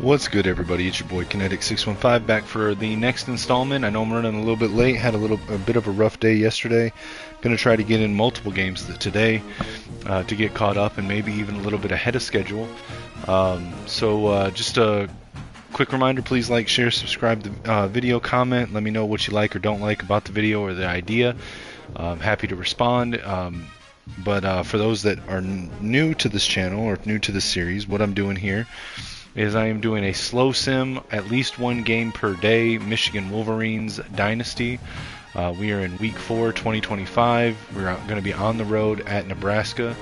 What's good, everybody? It's your boy Kinetic615 back for the next installment. I know I'm running a little bit late. Had a bit of a rough day yesterday. Going to try to get in multiple games today to get caught up and maybe even a little bit ahead of schedule. Just a quick reminder: please like, share, subscribe the video, comment. Let me know what you like or don't like about the video or the idea. I'm happy to respond. But for those that are new to this channel or new to this series, what I'm doing here is I am doing a slow sim, at least one game per day, Michigan Wolverines Dynasty. We are in week 4, 2025. We're going to be on the road at Nebraska.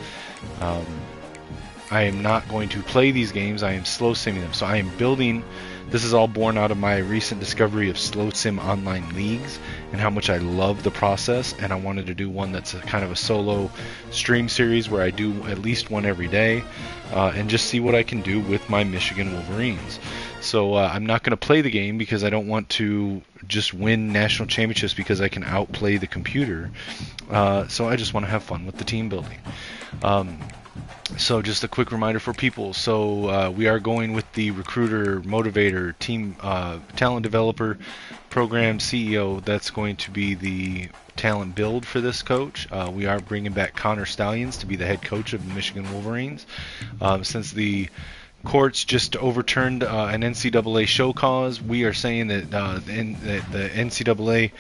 I am not going to play these games. I am slow simming them. So I am building. This is all born out of my recent discovery of slow sim online leagues and how much I love the process. And I wanted to do one that's kind of a solo stream series where I do at least one every day and just see what I can do with my Michigan Wolverines. So I'm not going to play the game because I don't want to just win national championships because I can outplay the computer. So I just want to have fun with the team building. So just a quick reminder for people. So we are going with the recruiter, motivator, team, talent developer, program CEO. That's going to be the talent build for this coach. We are bringing back Connor Stallions to be the head coach of the Michigan Wolverines. Since the courts just overturned an NCAA show cause, we are saying that the NCAA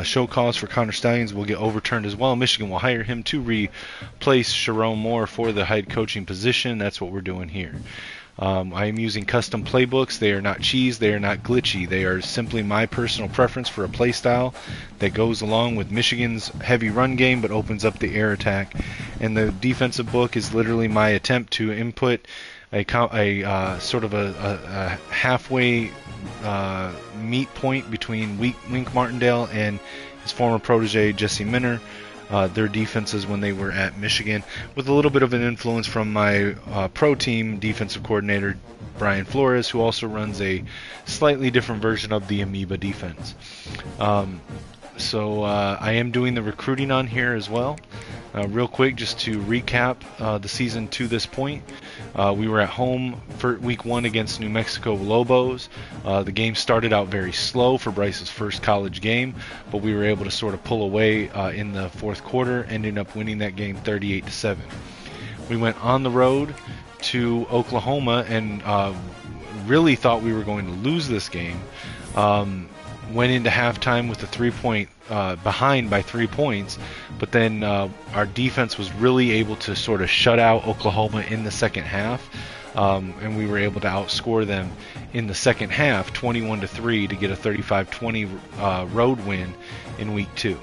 show cause for Connor Stallions will get overturned as well. Michigan will hire him to replace Sharon Moore for the head coaching position. That's what we're doing here. I am using custom playbooks. They are not cheese. They are not glitchy. They are simply my personal preference for a play style that goes along with Michigan's heavy run game but opens up the air attack. And the defensive book is literally my attempt to input a sort of a halfway meet point between Wink Martindale and his former protege Jesse Minner. Their defenses when they were at Michigan, with a little bit of an influence from my pro team defensive coordinator Brian Flores, who also runs a slightly different version of the Amoeba defense. I am doing the recruiting on here as well. Real quick, just to recap the season to this point. We were at home for week 1 against New Mexico Lobos. The game started out very slow for Bryce's first college game, but we were able to sort of pull away in the fourth quarter, ended up winning that game 38-7. We went on the road to Oklahoma and really thought we were going to lose this game. Went into halftime with a 3-point behind by 3 points, but then our defense was really able to sort of shut out Oklahoma in the second half, and we were able to outscore them in the second half 21-3 to get a 35-20 road win in week 2.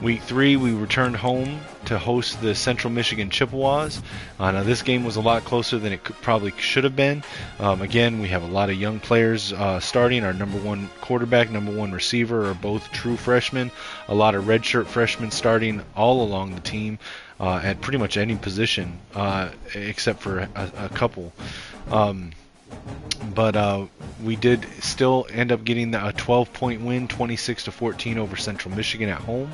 Week 3, we returned home to host the Central Michigan Chippewas. Now, this game was a lot closer than it probably should have been. Again, we have a lot of young players starting. Our number 1 quarterback, number 1 receiver are both true freshmen. A lot of redshirt freshmen starting all along the team at pretty much any position except for a couple. But we did still end up getting a 12-point win, 26-14 over Central Michigan at home.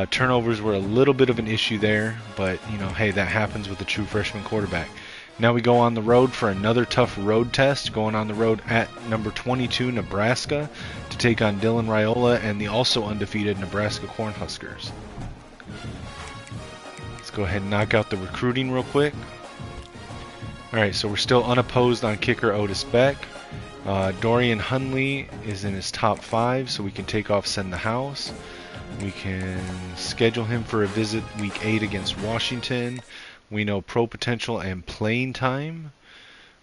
Turnovers were a little bit of an issue there, but hey, that happens with a true freshman quarterback. Now we go on the road for another tough road test, going on the road at number 22 Nebraska to take on Dylan Raiola and the also undefeated Nebraska Cornhuskers. Let's go ahead and knock out the recruiting real quick. Alright, so we're still unopposed on kicker Otis Beck. Dorian Hunley is in his top 5, so we can take off Send the House. We can schedule him for a visit week 8 against Washington. We know pro potential and playing time.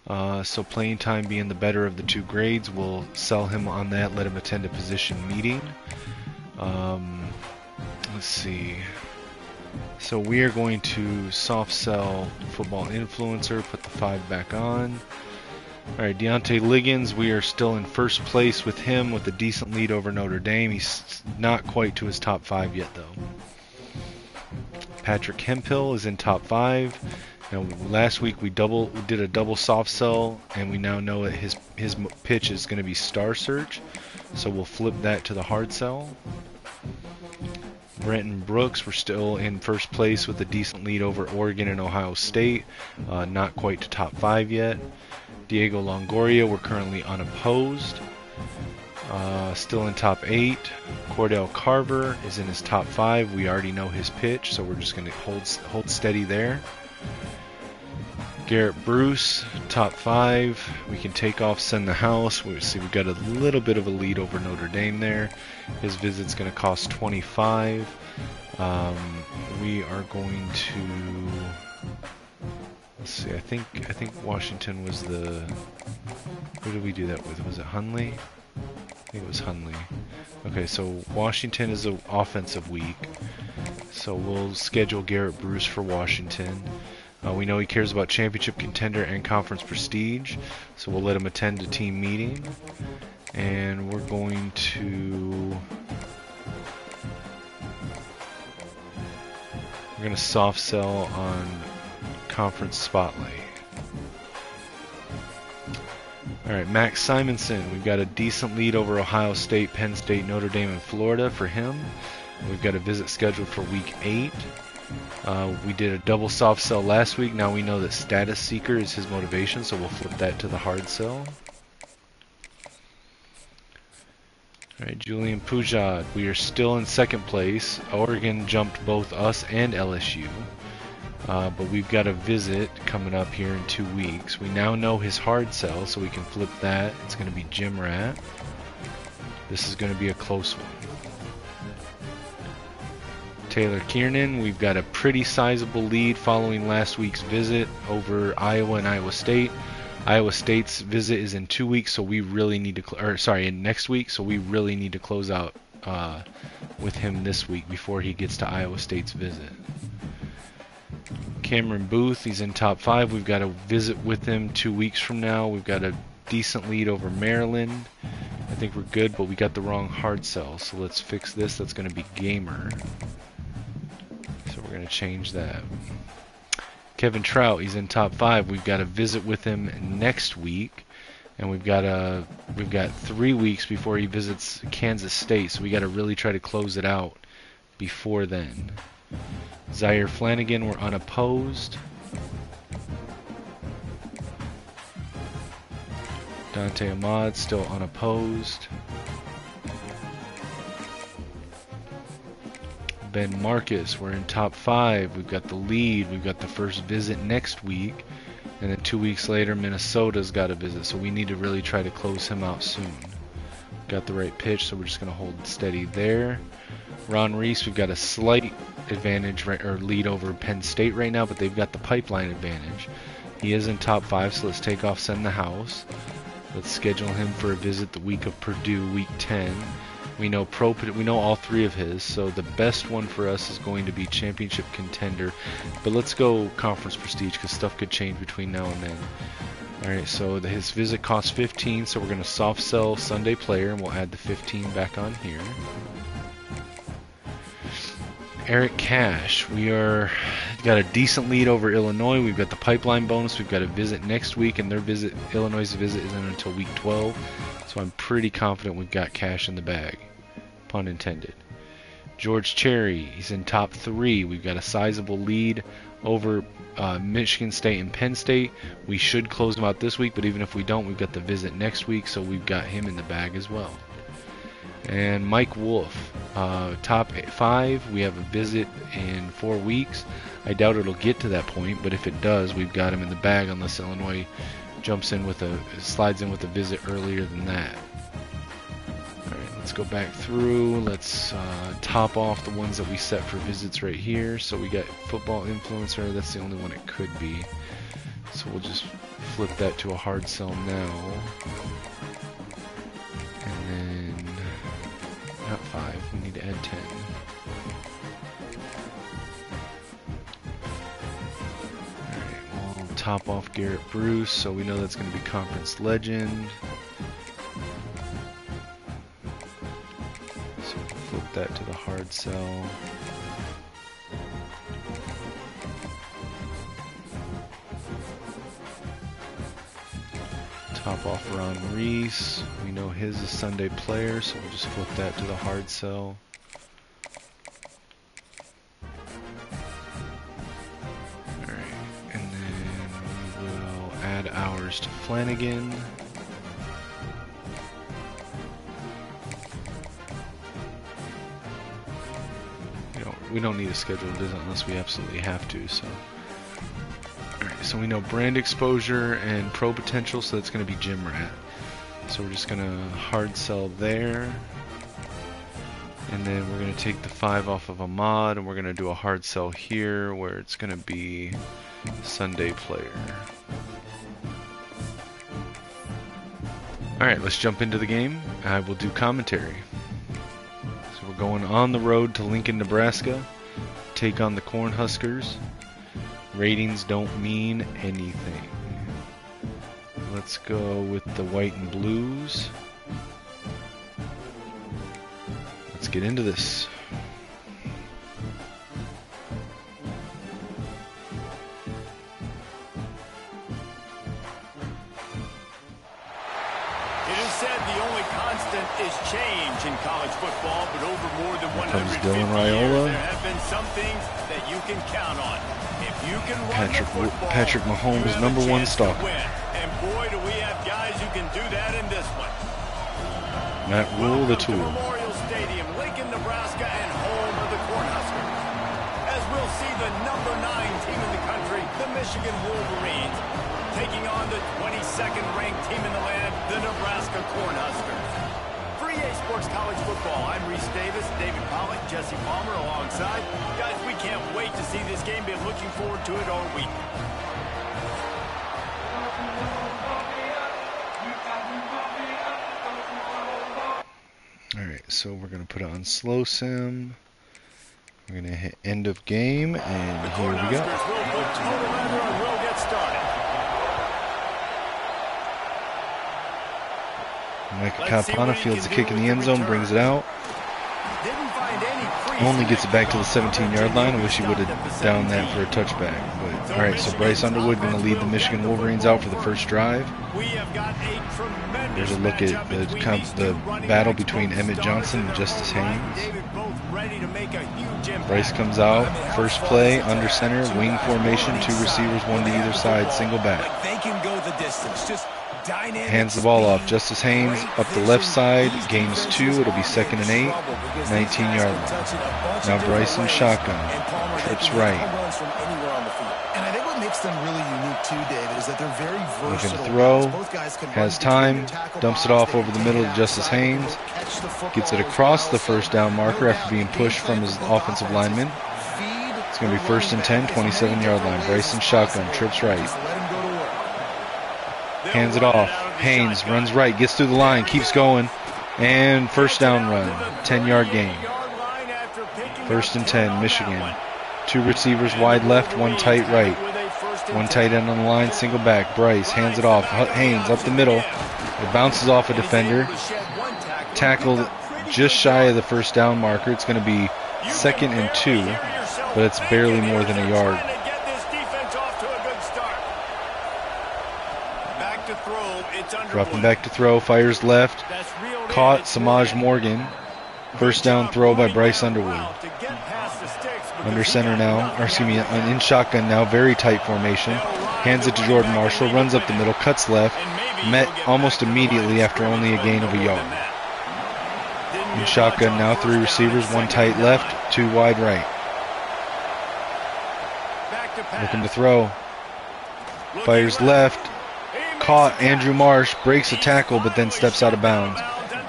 So playing time being the better of the 2 grades, we'll sell him on that, let him attend a position meeting. Let's see. So we are going to soft sell football influencer, put the 5 back on. Alright, Deontay Liggins, we are still in first place with him with a decent lead over Notre Dame. He's not quite to his top 5 yet, though. Patrick Hemphill is in top 5. Now, last week we did a double soft sell, and we now know that his pitch is going to be Star Search. So we'll flip that to the hard sell. Brenton Brooks, we're still in first place with a decent lead over Oregon and Ohio State. Not quite to top 5 yet. Diego Longoria, we're currently unopposed. Still in top 8. Cordell Carver is in his top 5. We already know his pitch, so we're just going to hold steady there. Garrett Bruce, top 5. We can take off, send the house. We see we got a little bit of a lead over Notre Dame there. His visit's going to cost 25. We are going to, let's see. I think Washington was the. Who did we do that with? Was it Hundley? I think it was Hundley. Okay, so Washington is an offensive week, so we'll schedule Garrett Bruce for Washington. We know he cares about championship contender and conference prestige, so we'll let him attend a team meeting. And we're going to soft sell on conference spotlight. Alright, Max Simonson, we've got a decent lead over Ohio State, Penn State, Notre Dame, and Florida for him. We've got a visit scheduled for week 8. We did a double soft sell last week. Now we know that status seeker is his motivation, so we'll flip that to the hard sell. Alright, Julian Pujad, we are still in second place. Oregon jumped both us and LSU. But we've got a visit coming up here in 2 weeks. We now know his hard sell, so we can flip that. It's going to be Jim Rat. This is going to be a close one. Taylor Kiernan, we've got a pretty sizable lead following last week's visit over Iowa and Iowa State. Iowa State's visit is in 2 weeks, so we really need to, in next week, so we really need to close out with him this week before he gets to Iowa State's visit. Cameron Booth, he's in top 5. We've got a visit with him 2 weeks from now. We've got a decent lead over Maryland. I think we're good, but we got the wrong hard sell, so let's fix this. That's going to be Gamer. So we're going to change that. Kevin Trout, he's in top 5. We've got a visit with him next week, and we've got 3 weeks before he visits Kansas State, so we got to really try to close it out before then. Zaire Flanagan, we're unopposed. Dante Ahmad, still unopposed. Ben Marcus, we're in top 5. We've got the lead. We've got the first visit next week. And then 2 weeks later, Minnesota's got a visit. So we need to really try to close him out soon. Got the right pitch, so we're just going to hold steady there. Ron Reese, we've got a slight advantage or lead over Penn State right now, but they've got the pipeline advantage. He is in top 5, so let's take off, send the house. Let's schedule him for a visit the week of Purdue, week 10. We know all 3 of his, so the best one for us is going to be championship contender. But let's go conference prestige because stuff could change between now and then. Alright, so his visit costs 15, so we're going to soft sell Sunday player, and we'll add the 15 back on here. Eric Cash, got a decent lead over Illinois. We've got the pipeline bonus. We've got a visit next week, and Illinois' visit isn't until week 12. So I'm pretty confident we've got Cash in the bag. Pun intended. George Cherry, he's in top 3. We've got a sizable lead over Michigan State and Penn State. We should close him out this week, but even if we don't, we've got the visit next week, so we've got him in the bag as well. And Mike Wolf, top 5. We have a visit in 4 weeks. I doubt it'll get to that point, but if it does, we've got him in the bag unless Illinois slides in with a visit earlier than that. Alright, let's go back through. Let's top off the ones that we set for visits right here. So we got football influencer. That's the only one it could be. So we'll just flip that to a hard sell now. And then, not 5, we need to add 10. Top off Garrett Bruce, so we know that's going to be conference legend. So we'll flip that to the hard sell. Top off Ron Reese. We know his is Sunday player, so we'll just flip that to the hard sell. receivers to Flanagan. We don't need to schedule this unless we absolutely have to. So, alright, so we know brand exposure and pro potential, so that's going to be Gym Rat. So we're just going to hard sell there. And then we're going to take the 5 off of Ahmad, and we're going to do a hard sell here where it's going to be Sunday Player. Alright, let's jump into the game. I will do commentary. So we're going on the road to Lincoln, Nebraska. Take on the Cornhuskers. Ratings don't mean anything. Let's go with the white and blues. Let's get into this. It is said the only constant is change in college football, but over more than 150 years, there have been some things that you can count on. If you can run Patrick Mahomes, #1 stalker. And boy, do we have guys who can do that in this one. Matt Rule, the tool. Memorial Stadium, Lincoln, Nebraska, and home of the Cornhuskers. As we'll see the #9 team in the country, the Michigan Wolverines, taking on the 22nd ranked team in the land, the Nebraska Cornhuskers. For EA Sports College Football, I'm Reese Davis, David Pollack, Jesse Palmer alongside. Guys, we can't wait to see this game. Been looking forward to it all week. Alright, so we're going to put it on slow sim. We're going to hit end of game, and here we go. Micah Kapana fields the kick in the end zone, brings it out. Only gets it back to the 17-yard line. I wish he would have downed that for a touchback. But alright, so Bryce Underwood going to lead the Michigan Wolverines out for the first drive. There's a look at the battle between Emmett Johnson and Justice Haynes. Bryce comes out, first play, under center, wing formation, 2 receivers, 1 to either side, single back. Hands the ball off. Justice Haynes up the left side, gains 2. It'll be 2nd and 8, 19-yard line. Now Bryson shotgun, trips right. And I think what makes them really unique too, David, is that they're very versatile. Looking to throw, has time, dumps it off over the middle to Justice Haynes, gets it across the first down marker after being pushed from his offensive lineman. It's going to be 1st and 10, 27-yard line. Bryson shotgun, trips right. Hands it off. Haynes runs right, gets through the line, keeps going, and first down run, 10-yard gain. 1st and 10, Michigan. 2 receivers wide left, 1 tight right. 1 tight end on the line, single back. Bryce hands it off. Haynes up the middle. It bounces off a defender. Tackled just shy of the first down marker. It's going to be 2nd and 2, but it's barely more than a yard. Dropping back to throw, fires left, caught Samaj Morgan. First down throw by Bryce Underwood. Under center now, or excuse me, in shotgun now, very tight formation. Hands it to Jordan Marshall, runs up the middle, cuts left, met almost immediately after only a gain of a yard. In shotgun now, 3 receivers, 1 tight left, 2 wide right. Looking to throw. Fires left. Caught Andrew Marsh, breaks a tackle, but then steps out of bounds.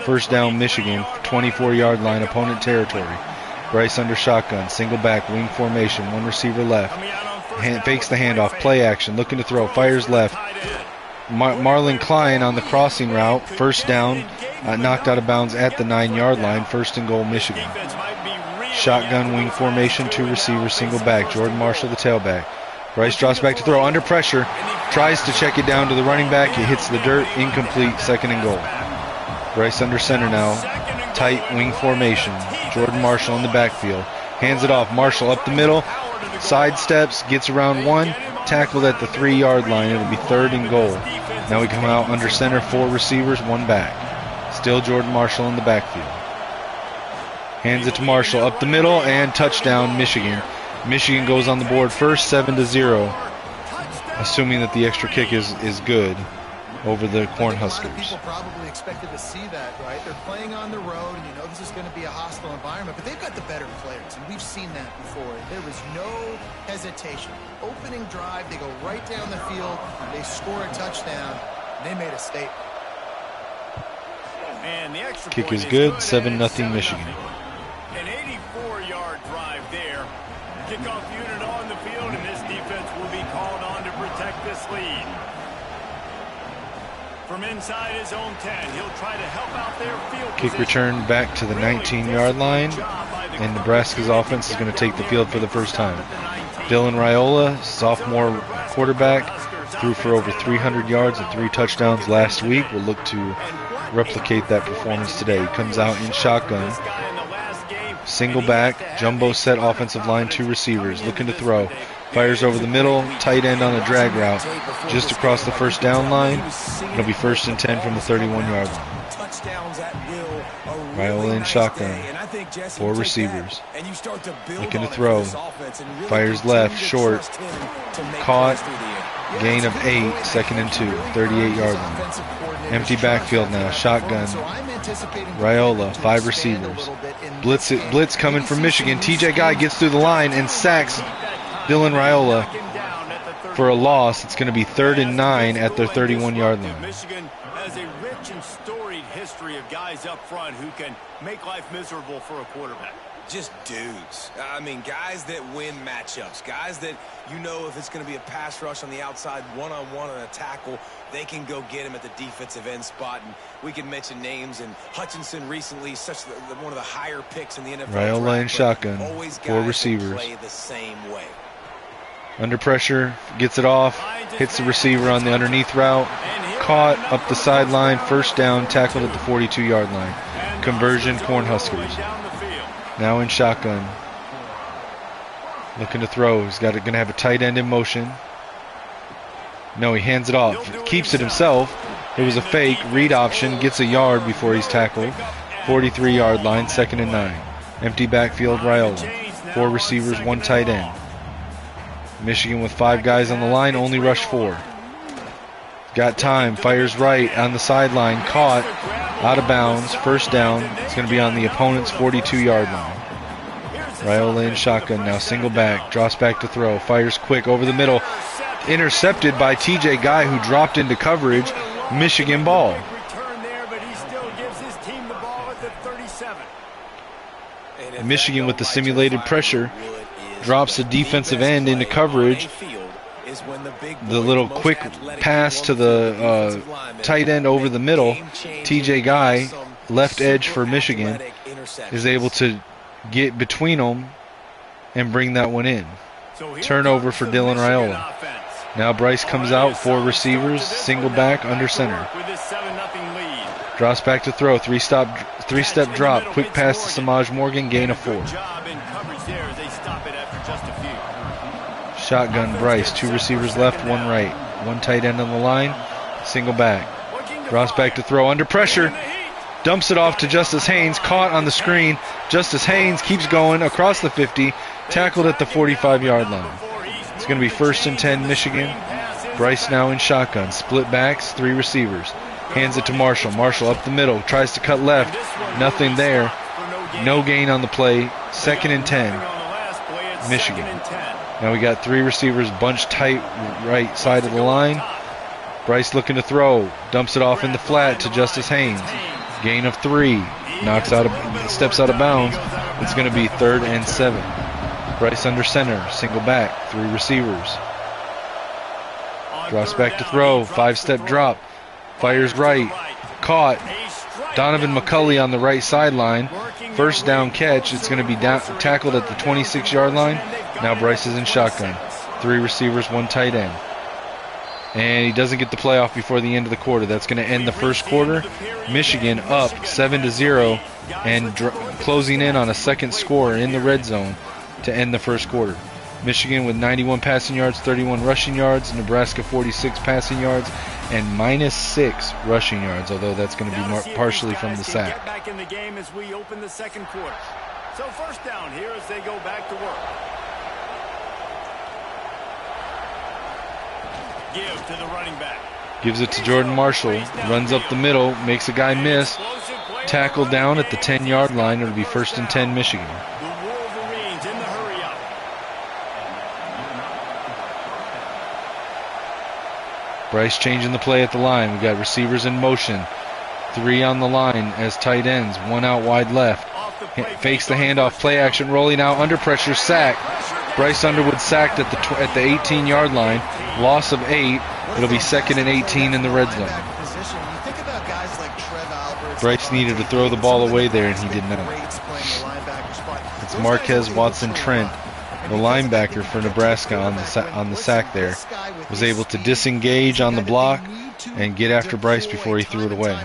First down, Michigan, 24-yard line, opponent territory. Bryce under shotgun, single back, wing formation, 1 receiver left. Fakes the handoff, play action, looking to throw, fires left. Marlon Klein on the crossing route, first down, knocked out of bounds at the 9-yard line, 1st and goal, Michigan. Shotgun, wing formation, 2 receivers, single back, Jordan Marshall the tailback. Bryce drops back to throw, under pressure, tries to check it down to the running back, it hits the dirt, incomplete, 2nd and goal. Bryce under center now, tight wing formation, Jordan Marshall in the backfield, hands it off, Marshall up the middle, sidesteps, gets around 1, tackled at the 3-yard line, it'll be 3rd and goal. Now we come out under center, 4 receivers, 1 back. Still Jordan Marshall in the backfield. Hands it to Marshall up the middle, and touchdown Michigan. Michigan goes on the board first, 7-0. assuming that the extra kick is good over the Cornhuskers. A lot of people probably expected to see that, right? They're playing on the road, and you know this is going to be a hostile environment, but they've got the better players, and we've seen that before. There was no hesitation. Opening drive, they go right down the field, they score a touchdown, and they made a statement. And the extra Kick point is good, 7-0 7-0. Michigan. An 84-yard drive there. Kickoff unit on the field, and this defense will be called on to protect this lead. From inside his own 10, he'll try to help out their field Kick position. return back to the 19-yard line, and Nebraska's offense is going to take the field for the first time. Dylan Raiola, sophomore quarterback, threw for over 300 yards and 3 touchdowns last week. Will look to replicate that performance today. He comes out in shotgun. Single back, jumbo set offensive line, 2 receivers, looking to throw. Fires over the middle, tight end on a drag route, just across the first down line. It'll be 1st and 10 from the 31-yard line. Raiola in shotgun, 4 receivers, looking to throw. Fires left, short, caught, gain of 8, 2nd and 2, 38-yard line. Empty backfield now, shotgun. Raiola, 5 receivers. Blitz coming from Michigan. TJ Guy gets through the line and sacks Dylan Raiola for a loss. It's going to be 3rd and 9 at their 31-yard line. Michigan has a rich and storied history of guys up front who can make life miserable for a quarterback. Just dudes. I mean, guys that win matchups. Guys that, you know, if it's going to be a pass rush on the outside, one-on-one on a tackle, they can go get him at the defensive end spot. And we can mention names. And Hutchinson recently, one of the higher picks in the NFL. Raiola in shotgun, 4 receivers. Play the same way. Under pressure, gets it off, hits the receiver on the underneath route, caught up the sideline, 1st down, tackled at the 42-yard line. Conversion, Cornhuskers. Now in shotgun, looking to throw. He's going to have a tight end in motion. No, he hands it off, keeps it himself. It was a fake, read option, gets a yard before he's tackled. 43-yard line, 2nd and 9. Empty backfield, Raiola. 4 receivers, 1 tight end. Michigan with 5 guys on the line, only rushed 4. Got time, fires right on the sideline, caught, out of bounds, 1st down. It's going to be on the opponent's 42-yard line. Raiola in shotgun now, single back, drops back to throw, fires quick over the middle, intercepted by TJ Guy, who dropped into coverage. Michigan ball. Michigan with the simulated pressure drops the defensive end into coverage. The little quick pass to the tight end over the middle. TJ Guy, left edge for Michigan, is able to get between them and bring that one in. Turnover for Dylan Raiola. Now Bryce comes out, 4 receivers, single back, under center. Drops back to throw, 3-step drop, quick pass to Samaj Morgan, gain of 4. Shotgun Bryce, 2 receivers left, 1 right. 1 tight end on the line, single back. Drops back to throw, under pressure. Dumps it off to Justice Haynes, caught on the screen. Justice Haynes keeps going across the 50, tackled at the 45-yard line. It's going to be 1st and 10 Michigan. Bryce now in shotgun, split backs, 3 receivers. Hands it to Marshall. Marshall up the middle, tries to cut left. Nothing there. No gain on the play. 2nd and 10 Michigan. Now we got 3 receivers bunched tight right side of the line. Bryce looking to throw. Dumps it off in the flat to Justice Haynes. Gain of 3. Steps out of bounds. It's going to be 3rd and 7. Bryce under center. Single back. 3 receivers. Drops back to throw. 5-step drop. Fires right. Caught. Donovan McCulley on the right sideline. 1st down catch. It's going to be tackled at the 26-yard line. Now Bryce is in shotgun. 3 receivers, 1 tight end. And he doesn't get the playoff before the end of the quarter. That's going to end the first quarter. Michigan up 7-0 and closing in on a 2nd score in the red zone to end the first quarter. Michigan with 91 passing yards, 31 rushing yards. Nebraska 46 passing yards and -6 rushing yards, although that's going to be partially from the sack. Get back in the game as we open the second quarter. So 1st down here as they go back to work. give to the running back. Gives it to Jordan Marshall. Runs up the middle. Makes a guy miss. Tackle down at the 10-yard line. It'll be 1st and 10 Michigan. The Wolverines in the hurry-up. Bryce changing the play at the line. We got receivers in motion. 3 on the line as tight ends. 1 out wide left. Fakes the handoff. Play action rolling out. Under pressure. Sack. Bryce Underwood sacked at the 18-yard line. Loss of 8. It'll be 2nd and 18 in the red zone. Bryce needed to throw the ball away there, and he did not. It's Marquez Watson-Trent, the linebacker for Nebraska on the sack there. Was able to disengage on the block and get after Bryce before he threw it away.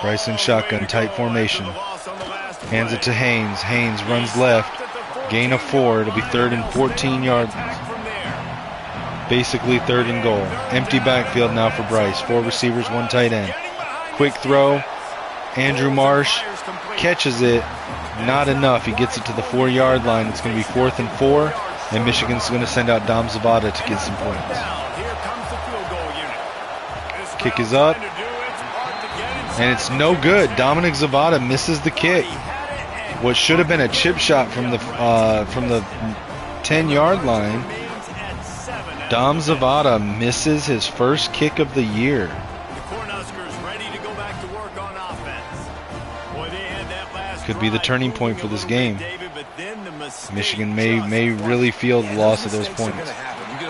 Bryce in shotgun, tight formation. Hands it to Haynes. Haynes runs left. Gain of 4. It'll be 3rd and 14 yards. Basically 3rd and goal. Empty backfield now for Bryce. 4 receivers, 1 tight end. Quick throw. Andrew Marsh catches it. Not enough. He gets it to the 4-yard line. It's going to be 4th and 4. And Michigan's going to send out Dom Zabata to get some points. Kick is up. And it's no good. Dominic Zabata misses the kick. What should have been a chip shot from the 10-yard line. Dom Zabata misses his first kick of the year. Could be the turning point for this game. Michigan may really feel the loss of those points.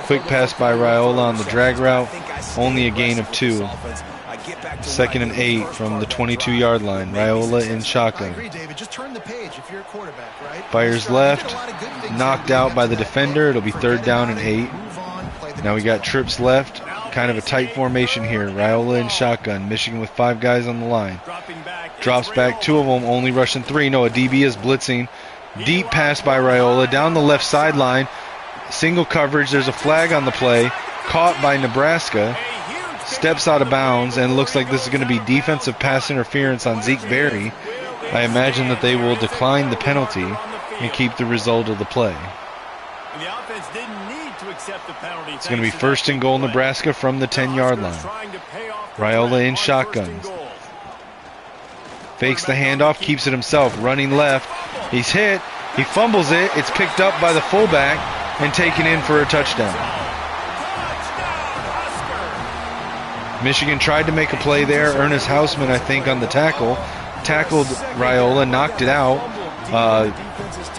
Quick pass by Raiola on the drag route. Only a gain of 2. 2nd and 8 from the 22-yard line. Raiola in shotgun. Fires left. Knocked out by the defender. It'll be 3rd down and 8. Now we got trips left. Kind of a tight formation here. Raiola in shotgun. Michigan with 5 guys on the line. Drops back 2 of them. Only rushing 3. No, a DB is blitzing. Deep pass by Raiola. Down the left sideline. Single coverage. There's a flag on the play. Caught by Nebraska. Steps out of bounds, and looks like this is going to be defensive pass interference on Zeke Berry. I imagine that they will decline the penalty and keep the result of the play. It's going to be 1st and goal Nebraska from the 10-yard line. Raiola in shotgun. Fakes the handoff, keeps it himself, running left. He's hit. He fumbles it. It's picked up by the fullback and taken in for a touchdown. Michigan tried to make a play there. Ernest Hausman, I think, on the tackle. Tackled Raiola, knocked it out.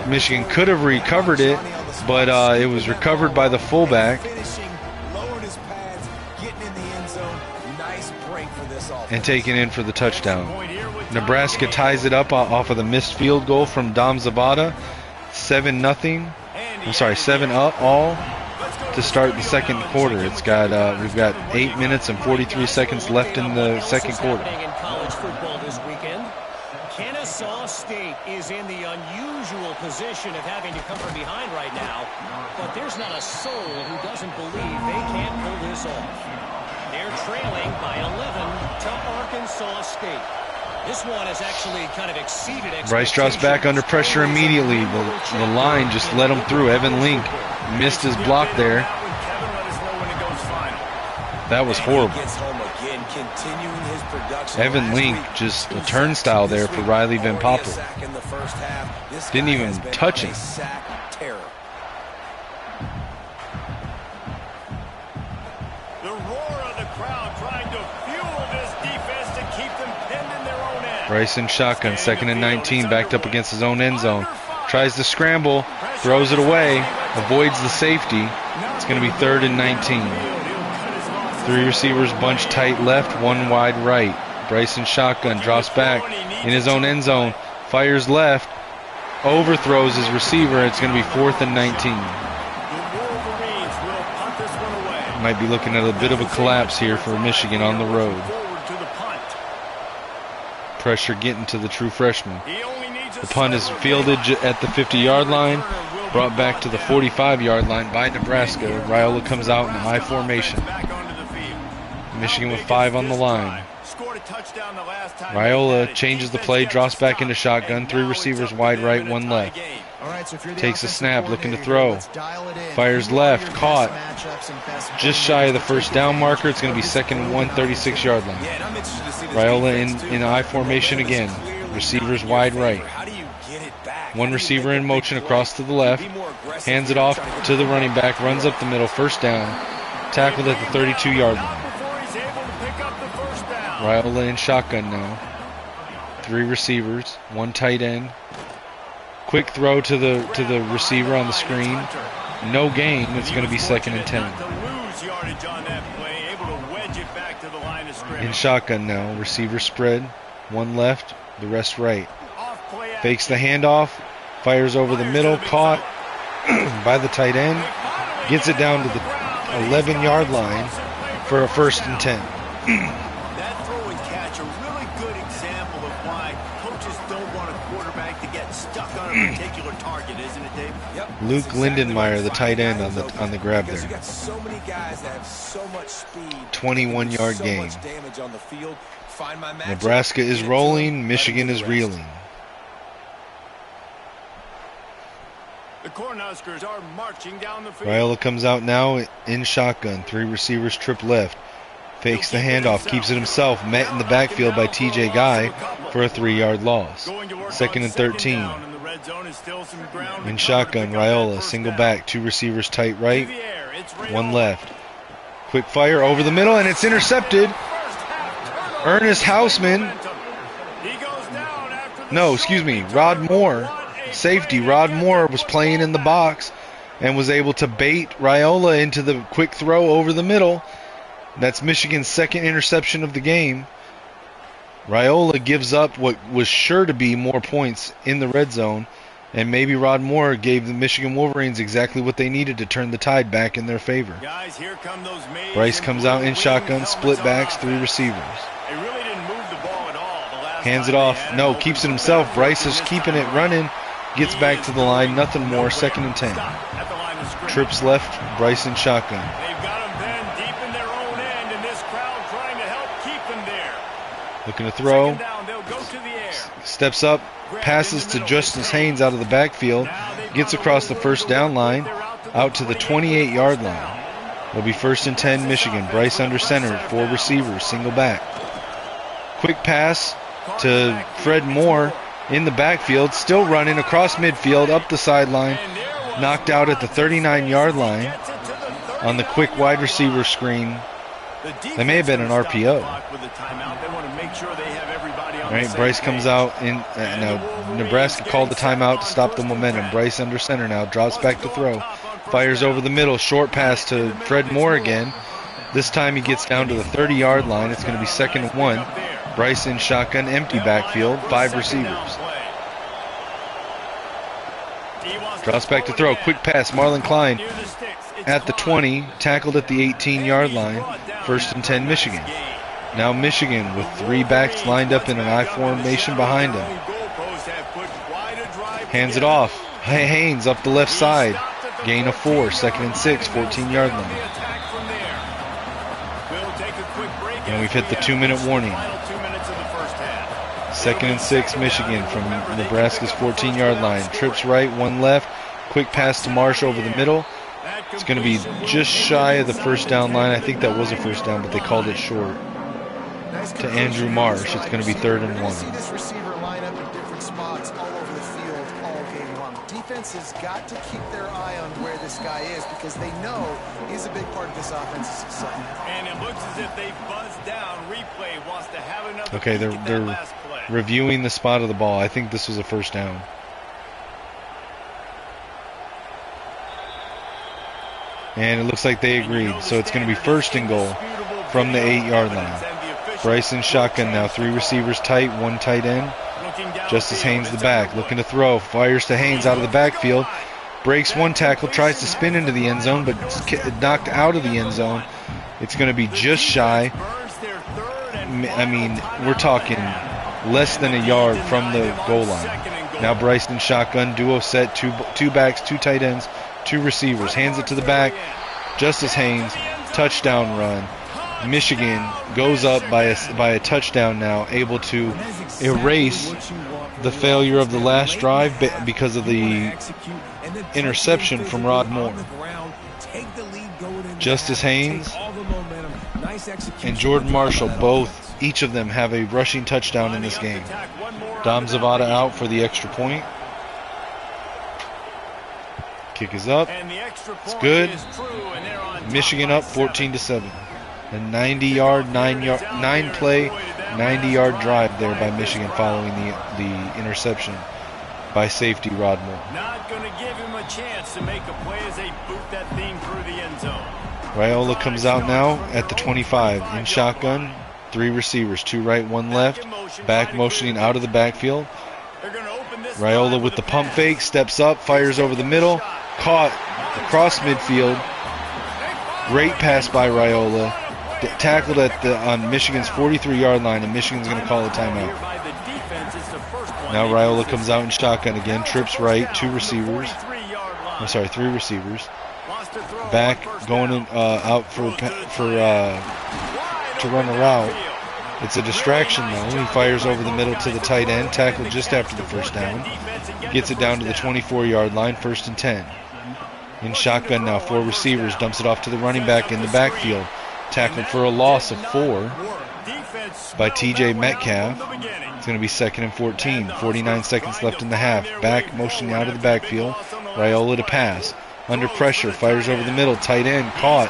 Michigan could have recovered it, but it was recovered by the fullback. And taken in for the touchdown. Nebraska ties it up off of the missed field goal from Dom Zabata. 7-0. I'm sorry, 7-up all to start the second quarter. It's got we've got 8 minutes and 43 seconds left in the second quarter. In college football this weekend, Kennesaw State is in the unusual position of having to come from behind right now, but there's not a soul who doesn't believe they can't pull this off. They're trailing by 11 to Arkansas State. This one has actually kind of exceeded expectations. Bryce drops back under pressure immediately. The line just let him through. Evan Link missed his block there. That was horrible. Evan Link, just a turnstile there for Riley Van Poppel. Didn't even touch him. Bryce in shotgun, 2nd and 19, backed up against his own end zone. Tries to scramble, throws it away, avoids the safety. It's going to be 3rd and 19. 3 receivers bunched tight left, 1 wide right. Bryce in shotgun, drops back in his own end zone, fires left, overthrows his receiver. It's going to be 4th and 19. Might be looking at a bit of a collapse here for Michigan on the road. Pressure getting to the true freshman. The punt is fielded at the 50-yard line, brought back to the 45-yard line by Nebraska. Raiola comes out in high formation. Michigan with 5 on the line. Raiola changes the play, drops back into shotgun. 3 receivers wide right, 1 left. All right, so if you're the Takes a offensive snap, looking to coordinator, throw. let's dial it in. Fires Who are left, your caught. best matchups and best Just shy of the coordinators to first take down advantage marker. It's going to be of this second and golden 1, 36-yard line. Yeah, and I'm interested to see this Raiola defense, too. in I formation Momentum is again. clearly Receivers not in your wide favor. right. How do you get it back? One How do you receiver make in a motion big across play? to the left. Be more aggressive Hands it here, off trying to get to the the running ball back. Runs up the middle. First down. Tackled at the 32-yard line. Not before he's able to pick up the first down. Raiola in shotgun now. 3 receivers. 1 tight end. Quick throw to the receiver on the screen. No gain. It's going to be second and 10. Not to lose yardage on that play, able to wedge it back to the line of scrimmage. In shotgun now. Receiver spread. 1 left. The rest right. Off play Fakes the handoff. Fires over the middle. Caught by the tight end. Gets it down to the 11-yard line for a first and 10. That throw and catch, a really good example of why coaches don't want a quarterback to get stuck on a particular target, isn't it, Dave? Yep. Luke That's exactly Lindenmeyer, right. the tight end, Find guys on the grab because there. You got so many guys that have so much speed. 21-yard so gain. much damage on the field. Find my matchup, Nebraska is get it to rolling. them, Michigan let is them do the rest. reeling. The Cornhuskers are marching down the field. Raiola comes out now in shotgun. 3 receivers trip left. Fakes the handoff. Keeps it himself. Met in the backfield by TJ Guy for a 3-yard loss. Second and 13. In shotgun, Raiola. Single back. 2 receivers tight right. 1 left. Quick fire over the middle, and it's intercepted. Ernest Hausman. No, excuse me. Rod Moore. Safety Rod Moore was playing in the box and was able to bait Raiola into the quick throw over the middle. That's Michigan's second interception of the game. Raiola gives up what was sure to be more points in the red zone, and maybe Rod Moore gave the Michigan Wolverines exactly what they needed to turn the tide back in their favor. Guys, here come those Bryce comes out in shotgun, split backs, 3 receivers. They really didn't move the ball at all the last Hands it time they off. had No, an keeps it open himself. field. Bryce is keeping it running. Gets back to the line. Nothing more. Second and 10. Stop at the line of scrimmage. Trips left. Bryce in shotgun. They've got them then deep in their own end, and this crowd trying to help keep them there. Looking to throw. Second down, they'll go to the air. Steps up. Passes to Justice Haynes out of the backfield. Gets across the first down line. Out to the 28-yard line. It'll be first and 10 Michigan. Bryce under center. 4 receivers. Single back. Quick pass to Fred Moore in the backfield. Still running across midfield. Up the sideline. Knocked out at the 39-yard line on the quick wide receiver screen. That may have been an RPO. All right, Bryce comes out. Now Nebraska called the timeout to stop the momentum. Bryce under center now. Drops back to throw. Fires over the middle. Short pass to Fred Moore again. This time he gets down to the 30-yard line. It's going to be second and 1. Bryce in shotgun, empty backfield. 5 receivers. Drops back to throw. Quick pass. Marlon Klein at the 20. Tackled at the 18-yard line. First and 10 Michigan. Now Michigan with 3 backs lined up in an I formation behind him. Hands it off. Haynes up the left side. Gain of 4. Second and 6. 14-yard line. And we've hit the 2-minute warning. Second and 6 Michigan from Nebraska's 14-yard line. Trips right, 1 left. Quick pass to Marsh over the middle. It's going to be just shy of the first down line. I think that was a first down, but they called it short. To Andrew Marsh. It's going to be 3rd and 1. See this receiver line up in different spots all over the field all game long. Defense has got to keep their eye on where this guy is because they know he's a big part of this offense's success. And it looks as if they buzzed down. Replay wants to have another. Okay, they're reviewing the spot of the ball. I think this was a first down. And it looks like they agreed. So it's going to be first and goal from the 8-yard line. Bryce in shotgun now. 3 receivers tight, 1 tight end. Justice Haynes the back. Looking to throw. Fires to Haynes out of the backfield. Breaks 1 tackle. Tries to spin into the end zone, but knocked out of the end zone. It's going to be just shy. I mean, we're talking less than a yard from the goal line. Now Bryce in shotgun. Duo set. Two backs, 2 tight ends, 2 receivers. Hands it to the back. Justice Haynes. Touchdown run. Michigan goes up by a touchdown now, able to erase the failure of the last drive because of the interception from Rod Moore. Justice Haynes and Jordan Marshall, each of them have a rushing touchdown in this game. Dom Zavada out for the extra point. Kick is up. It's good. Michigan up 14-7. A 90-yard, 9-play, 90-yard drive there by Michigan following the interception by safety Rod Moore. Not going to give him a chance to make a play as they boot that thing through the end zone. Raiola comes out now at the 25 in shotgun. 3 receivers, 2 right, 1 left. Back motioning out of the backfield. Raiola with the pump fake, steps up, fires over the middle. Caught across midfield. Great pass by Raiola. Tackled on Michigan's 43-yard line, and Michigan's going to call a timeout. Now Raiola comes out in shotgun again, trips right, 3 receivers. Back going in, out to run a route. It's a distraction though. He fires over the middle to the tight end, tackled just after the first down. Gets it down to the 24-yard line, 1st and 10. In shotgun now, 4 receivers, dumps it off to the running back in the backfield. Tackled for a loss of 4 by TJ Metcalf. It's going to be 2nd and 14. 49 seconds left in the half. Back motioning out of the backfield. Raiola to pass. Under pressure, fires over the middle. Tight end caught.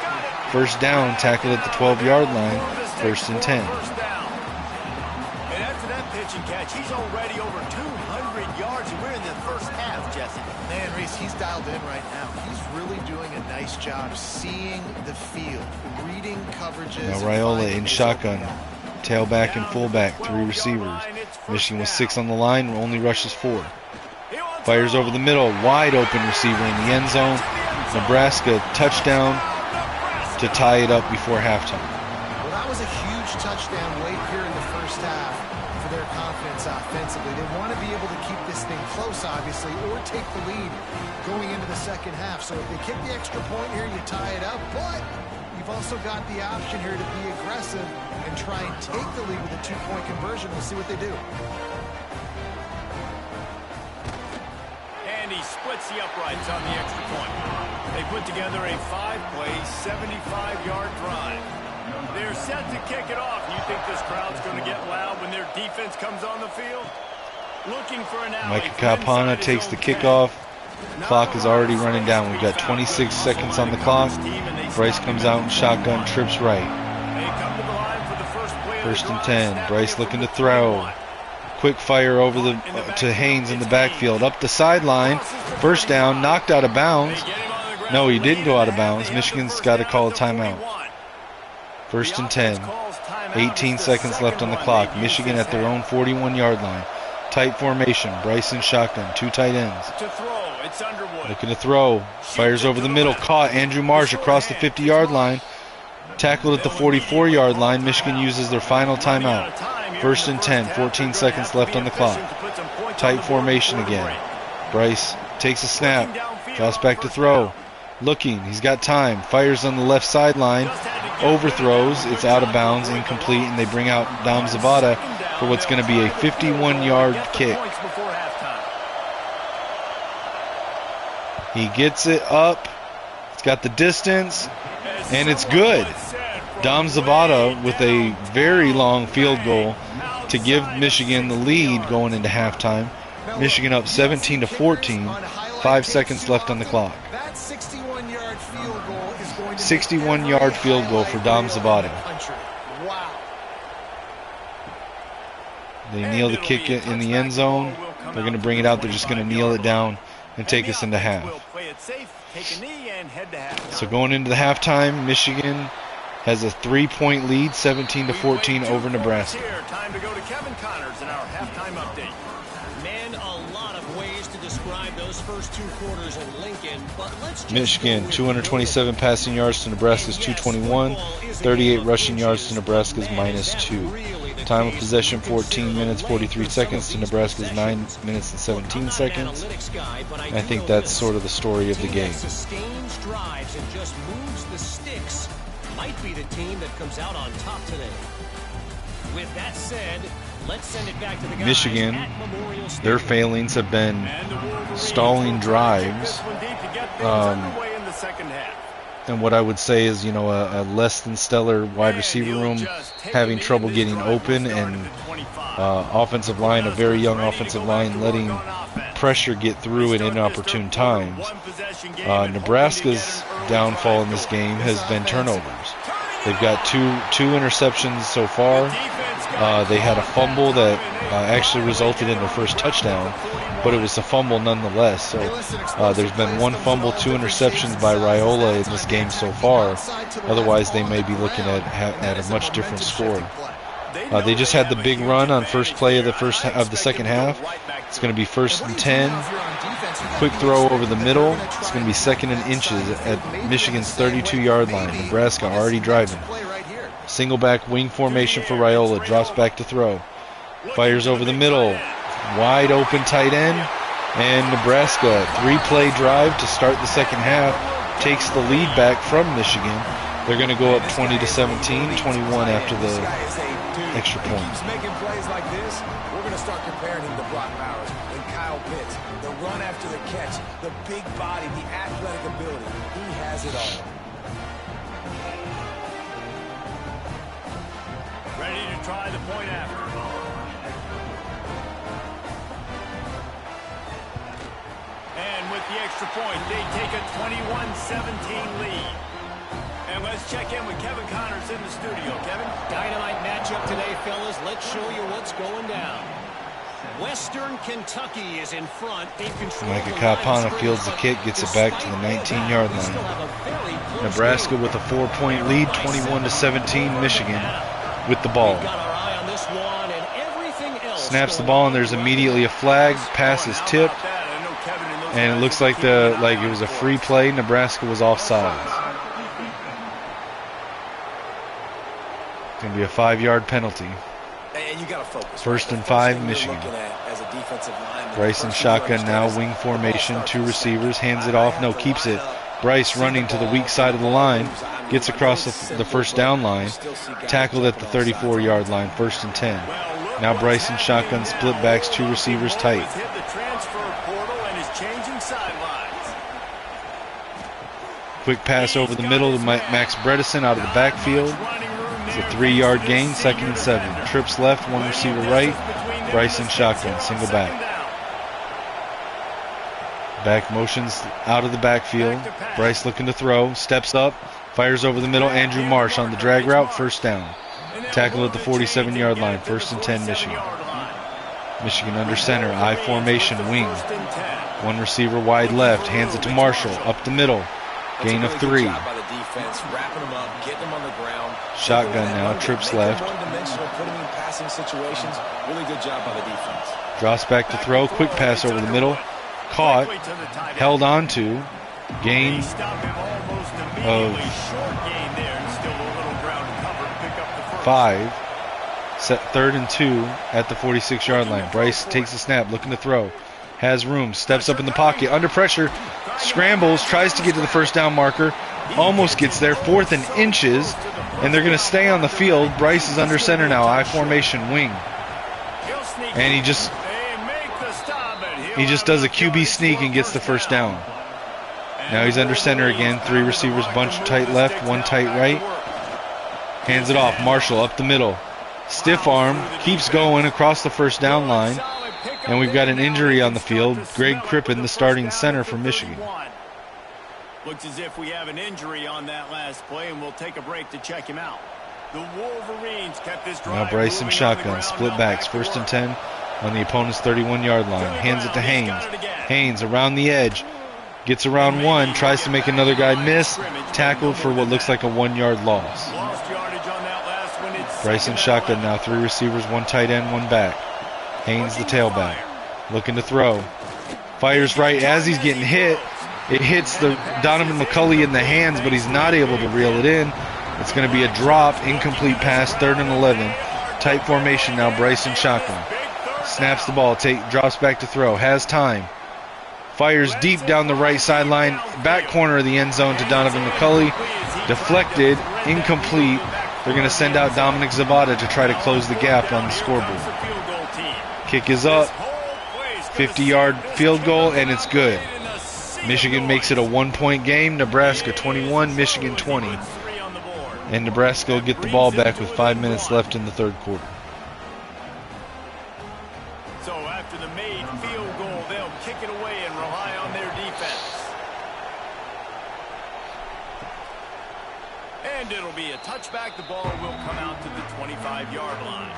1st down, tackled at the 12-yard line. 1st and 10. And after that pitch and catch, he's already over 200 yards, and we're in the first half, Jesse. Man, Reese, he's dialed in right now. He's really doing a nice job seeing the field, reading coverages. Now Raiola in shotgun. Tailback and fullback, 3 receivers. Michigan was 6 on the line, only rushes 4. Fires over the middle, wide open receiver in the end zone. Nebraska touchdown to tie it up before halftime. Well, that was a huge touchdown late here in the first half for their confidence offensively. They want to be able to keep this thing close, obviously, or take the lead going into the second half. So if they kick the extra point here, you tie it up, but you've also got the option here to be aggressive and try and take the lead with a 2-point conversion. We'll see what they do. And he splits the uprights on the extra point. They put together a 5-play, 75-yard drive. They're set to kick it off. You think this crowd's going to get loud when their defense comes on the field? Looking for an alley. Micah Kapana takes the kickoff. Clock is already running down. We've got 26 seconds on the clock. Bryce comes out in shotgun, trips right. 1st and 10. Bryce looking to throw. Quick fire over to Haynes in the backfield. Up the sideline. 1st down. Knocked out of bounds. No, he didn't go out of bounds. Michigan's got to call a timeout. 1st and 10. 18 seconds left on the clock. Michigan at their own 41-yard line. Tight formation. Bryce in shotgun. 2 tight ends. Looking to throw. Fires over the middle. Caught. Andrew Marsh across the 50-yard line. Tackled at the 44-yard line. Michigan uses their final timeout. 1st and 10. 14 seconds left on the clock. Tight formation again. Bryce takes a snap. Drops back to throw. Looking. He's got time. Fires on the left sideline. Overthrows. It's out of bounds. Incomplete. And they bring out Dom Zavada for what's going to be a 51-yard kick. He gets it up. It's got the distance. And it's good. Dom Zavada with a very long field goal to give Michigan the lead going into halftime. Michigan up 17-14. 5 seconds left on the clock. That 61-yard field goal is going to 61-yard field goal for Dom Zavada. Wow. They kneel the kick in the end zone. They're going to bring it out. They're just going to kneel it down and take us into half. So going into the halftime, Michigan has a 3-point lead, 17-14 over Nebraska. Time to go to Kevin Connors in our halftime update. Man, a lot of ways to describe those first 2 quarters in Lincoln, but let's just Michigan, 227 passing yards to Nebraska's 221, 38 rushing yards to Nebraska's -2. Time of possession 14 minutes 43 seconds to Nebraska's 9 minutes and 17 seconds. I think that's sort of the story of the game. Sustains drives and just moves the sticks might be the team that comes out on top today. With that said, let's send it back to the guys. Michigan, at Memorial Stadium. their failings have been stalling drives. And what I would say is, a less than stellar wide receiver room, having trouble getting open, and offensive line, a very young offensive line, letting pressure get through at inopportune times. Nebraska's downfall in this game has been turnovers. They've got two interceptions so far. They had a fumble that actually resulted in their first touchdown, but it was a fumble nonetheless. So there's been one fumble, 2 interceptions by Raiola in this game so far. Otherwise, they may be looking at a much different score. They just had the big run on first play of the second half. It's going to be 1st and 10. Quick throw over the middle. It's going to be 2nd and inches at Michigan's 32-yard line. Nebraska already driving. Single back wing formation for Raiola. Drops back to throw. Fires over the middle. Wide open tight end. And Nebraska, 3-play drive to start the second half, takes the lead back from Michigan. They're going to go up 20-17, 21 after the extra point. Keeps making plays like this, we're going to start comparing him to Brock Bowers and Kyle Pitts. The run after the catch, the big body, the athletic ability. He has it all. Ready to try the point after. And with the extra point, they take a 21-17 lead. And let's check in with Kevin Connors in the studio. Kevin? Dynamite matchup today, fellas. Let's show you what's going down. Western Kentucky is in front. Micah Kapana fields the kick, gets it back to the 19-yard line. Nebraska with a 4-point lead, 21-17. Michigan with the ball. Snaps the ball, and there's immediately a flag. Pass is tipped, and it looks like it was a free play. Nebraska was offsides. It's going to be a 5-yard penalty. And you got to focus. 1st and 5, Michigan. Bryce in shotgun now, wing formation, 2 receivers, hands it off, no, keeps it. Bryce running to the weak side of the line, gets across the first down line, tackled at the 34-yard line, 1st and 10. Now Bryce in shotgun, split backs, 2 receivers tight. Quick pass over the middle to Max Bredesen out of the backfield. It's a 3-yard gain, 2nd and 7. Trips left, 1 receiver right. Bryce in shotgun, single back. Back motions out of the backfield. Bryce looking to throw, steps up, fires over the middle. Andrew Marsh on the drag route, 1st down. Tackle at the 47-yard line, 1st and 10, Michigan. Michigan under center, I formation, wing. 1 receiver wide left, hands it to Marshall, up the middle. Gain of 3. Shotgun now, trips left. Drops back to throw, quick pass over the middle. Caught, held on to, gain of 5. Set 3rd and 2 at the 46-yard line. Bryce takes the snap, looking to throw. Has room, steps up in the pocket, under pressure, scrambles, tries to get to the 1st down marker, almost gets there, 4th and inches, and they're going to stay on the field. Bryce is under center now, I formation, wing. And he just does a QB sneak and gets the 1st down. Now he's under center again, 3 receivers, bunch tight left, 1 tight right. Hands it off, Marshall up the middle. Stiff arm, keeps going across the 1st down line. And we've got an injury on the field. Greg Crippen, the starting center for Michigan. Looks as if we have an injury on that last play, and we'll take a break to check him out. The Wolverines kept this drive. Now Bryce in shotgun, split backs, 1st and 10 on the opponent's 31-yard line. Hands it to Haynes. Haynes around the edge. Gets around 1, tries to make another guy miss. Tackled for what looks like a 1-yard loss. Bryce in shotgun now, 3 receivers, 1 tight end, 1 back. Haynes the tailback, looking to throw. Fires right as he's getting hit. It hits the Donovan McCulley in the hands, but he's not able to reel it in. It's going to be a drop, incomplete pass, 3rd and 11. Tight formation now, Bryce in shotgun. Snaps the ball, drops back to throw, has time. Fires deep down the right sideline, back corner of the end zone to Donovan McCulley. Deflected, incomplete. They're going to send out Dominic Zabata to try to close the gap on the scoreboard. Kick is up. 50-yard field goal, and it's good. Michigan makes it a 1-point game. Nebraska 21, Michigan 20. And Nebraska will get the ball back with 5 minutes left in the third quarter. So after the made field goal, they'll kick it away and rely on their defense. And it'll be a touchback. The ball will come out to the 25-yard line.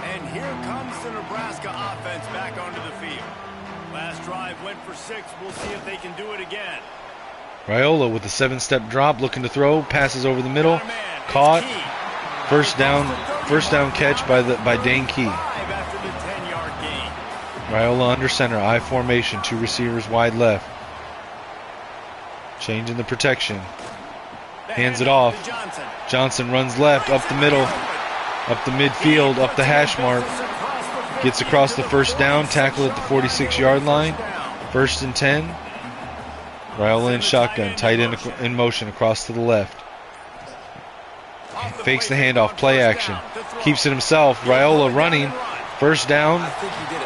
And here comes the Nebraska offense back onto the field. Last drive went for 6. We'll see if they can do it again. Raiola with a 7-step drop, looking to throw, passes over the middle, caught. First down catch by Dane Key. After the 10-yard gain. Raiola under center, I formation, 2 receivers wide left. Changing the protection. Hands it off. Johnson runs left, up the middle, up the midfield, up the hash mark. Gets across the first down, tackle at the 46-yard line. 1st and 10. Raiola in shotgun, tight end in motion across to the left. Fakes the handoff, play action. Keeps it himself. Raiola running. First down.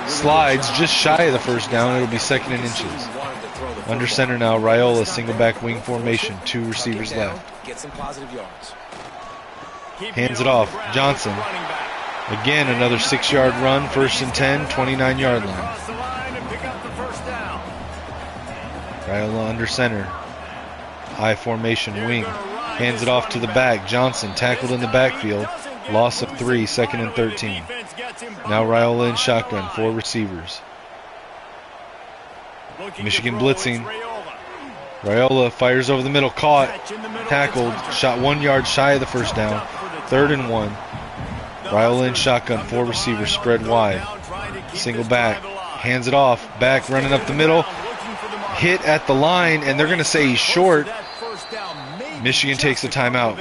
Slides just shy of the first down. It'll be 2nd and inches. Under center now, Raiola, single back wing formation. 2 receivers left. Get some positive yards. Hands it off. Johnson. Again, another 6-yard run. 1st and 10, 29-yard line. Raiola under center. I formation wing. Hands it off to the back. Johnson tackled in the backfield. Loss of 3, 2nd and 13. Now Raiola in shotgun, 4 receivers. Michigan blitzing. Raiola fires over the middle, caught, tackled, shot 1 yard shy of the first down. 3rd and 1. Raiola in shotgun, 4 receivers spread wide. Single back. Hands it off. Back running up the middle. Hit at the line, and they're going to say he's short. Michigan takes a timeout.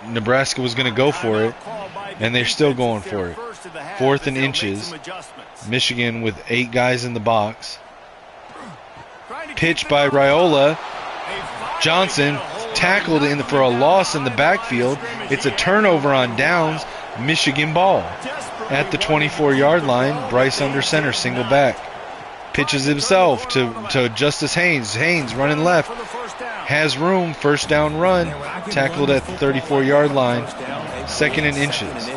Nebraska was going to go for it, and they're still going for it. 4th and inches. Michigan with 8 guys in the box. Pitch by Raiola. Johnson tackled in for a loss in the backfield. It's a turnover on downs. Michigan ball at the 24-yard line. Bryce under center, single back. Pitches himself to Justice Haynes. Haynes running left. Has room. First down run. Tackled at the 34-yard line. 2nd and inches.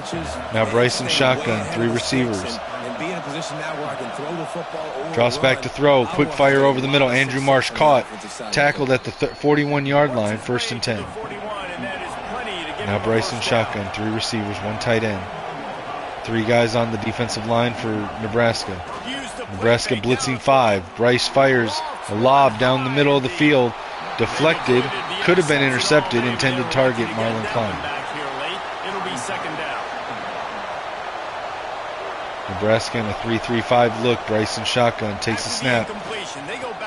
Now Bryson shotgun. 3 receivers. Drops back to throw. Quick fire over the middle. Andrew Marsh caught. Tackled at the 41-yard line. 1st and 10. Now Bryson shotgun. 3 receivers. 1 tight end. 3 guys on the defensive line for Nebraska. Nebraska blitzing 5. Bryce fires a lob down the middle of the field. Deflected. Could have been intercepted. Intended target Marlon Klein. Nebraska in a 3-3-5 look. Bryson shotgun. Takes a snap.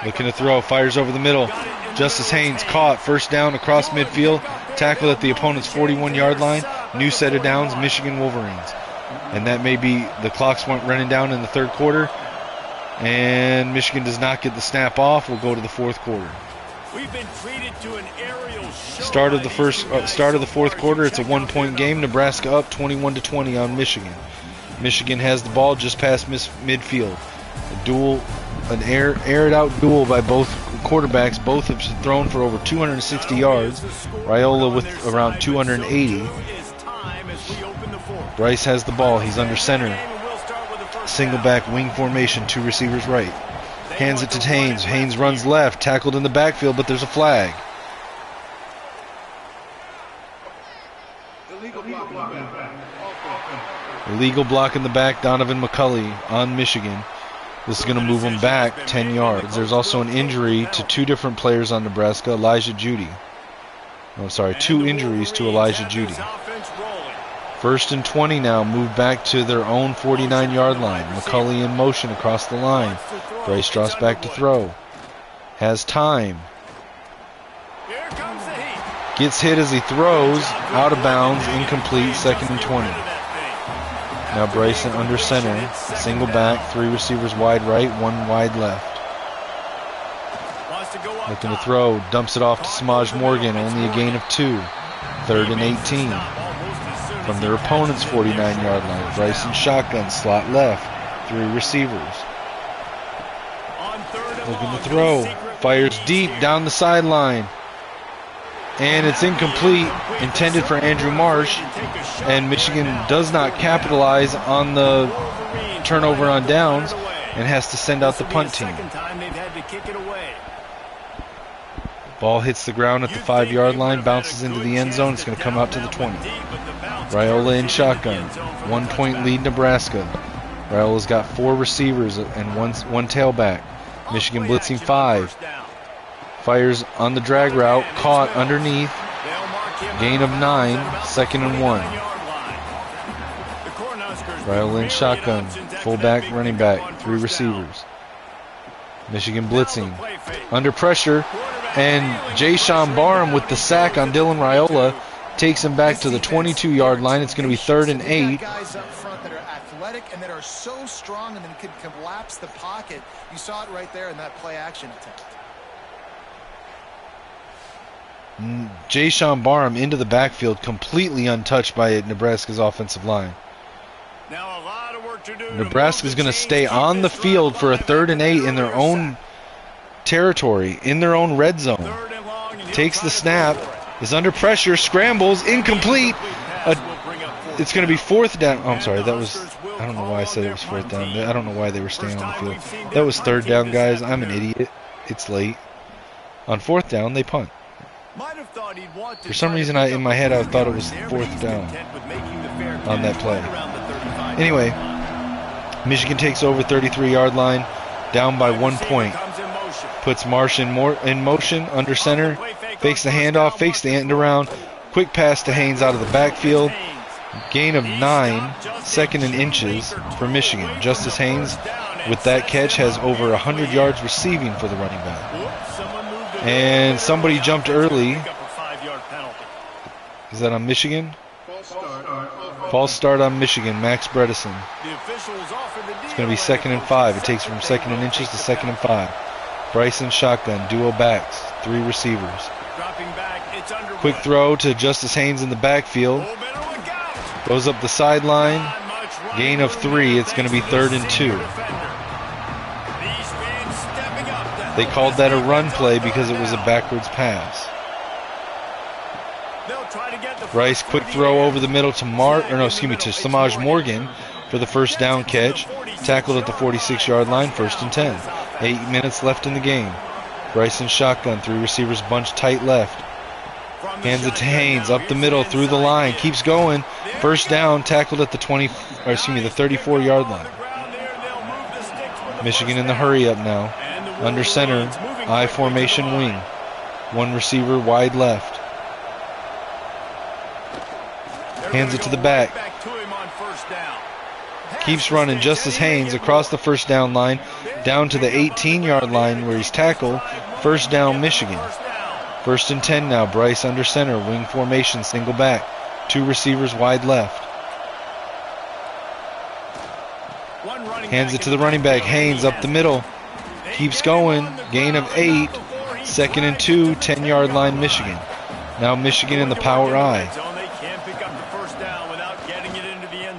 Looking to throw. Fires over the middle. Justice Haynes caught. First down across midfield. Tackled at the opponent's 41-yard line. New set of downs. Michigan Wolverines. And that may be the clocks went running down in the third quarter. And Michigan does not get the snap off. We'll go to the fourth quarter. We've been treated to an aerial show. Start of the fourth quarter. It's a 1-point game. Nebraska up 21-20 on Michigan. Michigan has the ball just past midfield. An aired out duel by both quarterbacks. Both have thrown for over 260 yards. Raiola with around 280. Bryce has the ball. He's under center. Single back wing formation. 2 receivers right. Hands it to Haynes. Haynes runs left. Tackled in the backfield, but there's a flag. Illegal block in the back. Donovan McCulley on Michigan. This is going to move them back 10 yards. There's also an injury to 2 different players on Nebraska. Elijah Judy. I'm sorry, 2 injuries to Elijah Judy. 1st and 20 now. Move back to their own 49-yard line. McCulley in motion across the line. Bryce drops back to throw. Has time. Gets hit as he throws. Out of bounds. Incomplete. 2nd and 20. Now Bryson under center. Single back. 3 receivers wide right. 1 wide left. Looking to throw, dumps it off to Samaj Morgan, only a gain of 2. 3rd and 18. From their opponent's 49-yard line, Bryson shotgun, slot left, 3 receivers. Looking to throw, fires deep down the sideline. And it's incomplete, intended for Andrew Marsh. And Michigan does not capitalize on the turnover on downs and has to send out the punt team. Ball hits the ground at the 5-yard line, bounces into the end zone. It's going to come out to the 20. Raiola in shotgun. 1-point lead Nebraska. Raiola's got 4 receivers and one tailback. Michigan blitzing 5. Fires on the drag route, caught underneath. Gain of 9, 2nd and 1. Raiola in shotgun. Fullback, running back, 3 receivers. Michigan blitzing. Under pressure. And Jay-Sean Barham with the sack on Dylan Raiola takes him back to the 22-yard line. It's going to be 3rd and 8. Guys up front that are athletic and that are so strong and then can collapse the pocket. You saw it right there in that play action attempt. Jay-Sean Barham into the backfield, completely untouched by Nebraska's offensive line. Now a lot of work to do. Nebraska's going to stay on the field for a 3rd and 8 in their own territory, in their own red zone. Takes the snap, is under pressure, scrambles, incomplete. It's going to be 4th down. Oh, I'm sorry, that was, I don't know why I said it was 4th down. I don't know why they were staying on the field. That was 3rd down, guys. I'm an idiot. It's late. On 4th down, they punt. For some reason, in my head, I thought it was 4th down on that play. Anyway, Michigan takes over 33-yard line, down by 1 point. Puts Marsh in motion, under center, fakes the handoff, fakes the end around, quick pass to Haynes out of the backfield. Gain of 9, 2nd and inches for Michigan. Justice Haynes, with that catch, has over 100 yards receiving for the running back. And somebody jumped early. Is that on Michigan? False start on Michigan, Max Bredesen. It's going to be 2nd and 5. It takes from 2nd and inches to 2nd and 5. Bryson shotgun, duo backs, 3 receivers. Quick throw to Justice Haynes in the backfield. Goes up the sideline. Gain of 3. It's going to be 3rd and 2. They called that a run play because it was a backwards pass. Rice, quick throw over the middle to Samaj Morgan for the 1st down catch. Tackled at the 46-yard line, 1st and 10. 8 minutes left in the game. Bryson shotgun, 3 receivers bunched tight left. Hands it to Haynes, up the middle, through the line, keeps going. 1st down, tackled at the 34-yard line. Michigan in the hurry up now. Under center, I formation wing. 1 receiver wide left. Hands it to the back. Keeps running. Justice Haynes across the 1st down line, down to the 18-yard line where he's tackled. 1st down, Michigan. 1st and 10 now. Bryce under center, wing formation, single back. 2 receivers wide left. Hands it to the running back. Haynes up the middle. Keeps going. Gain of 8. 2nd and 2, 10-yard line, Michigan. Now Michigan in the power I.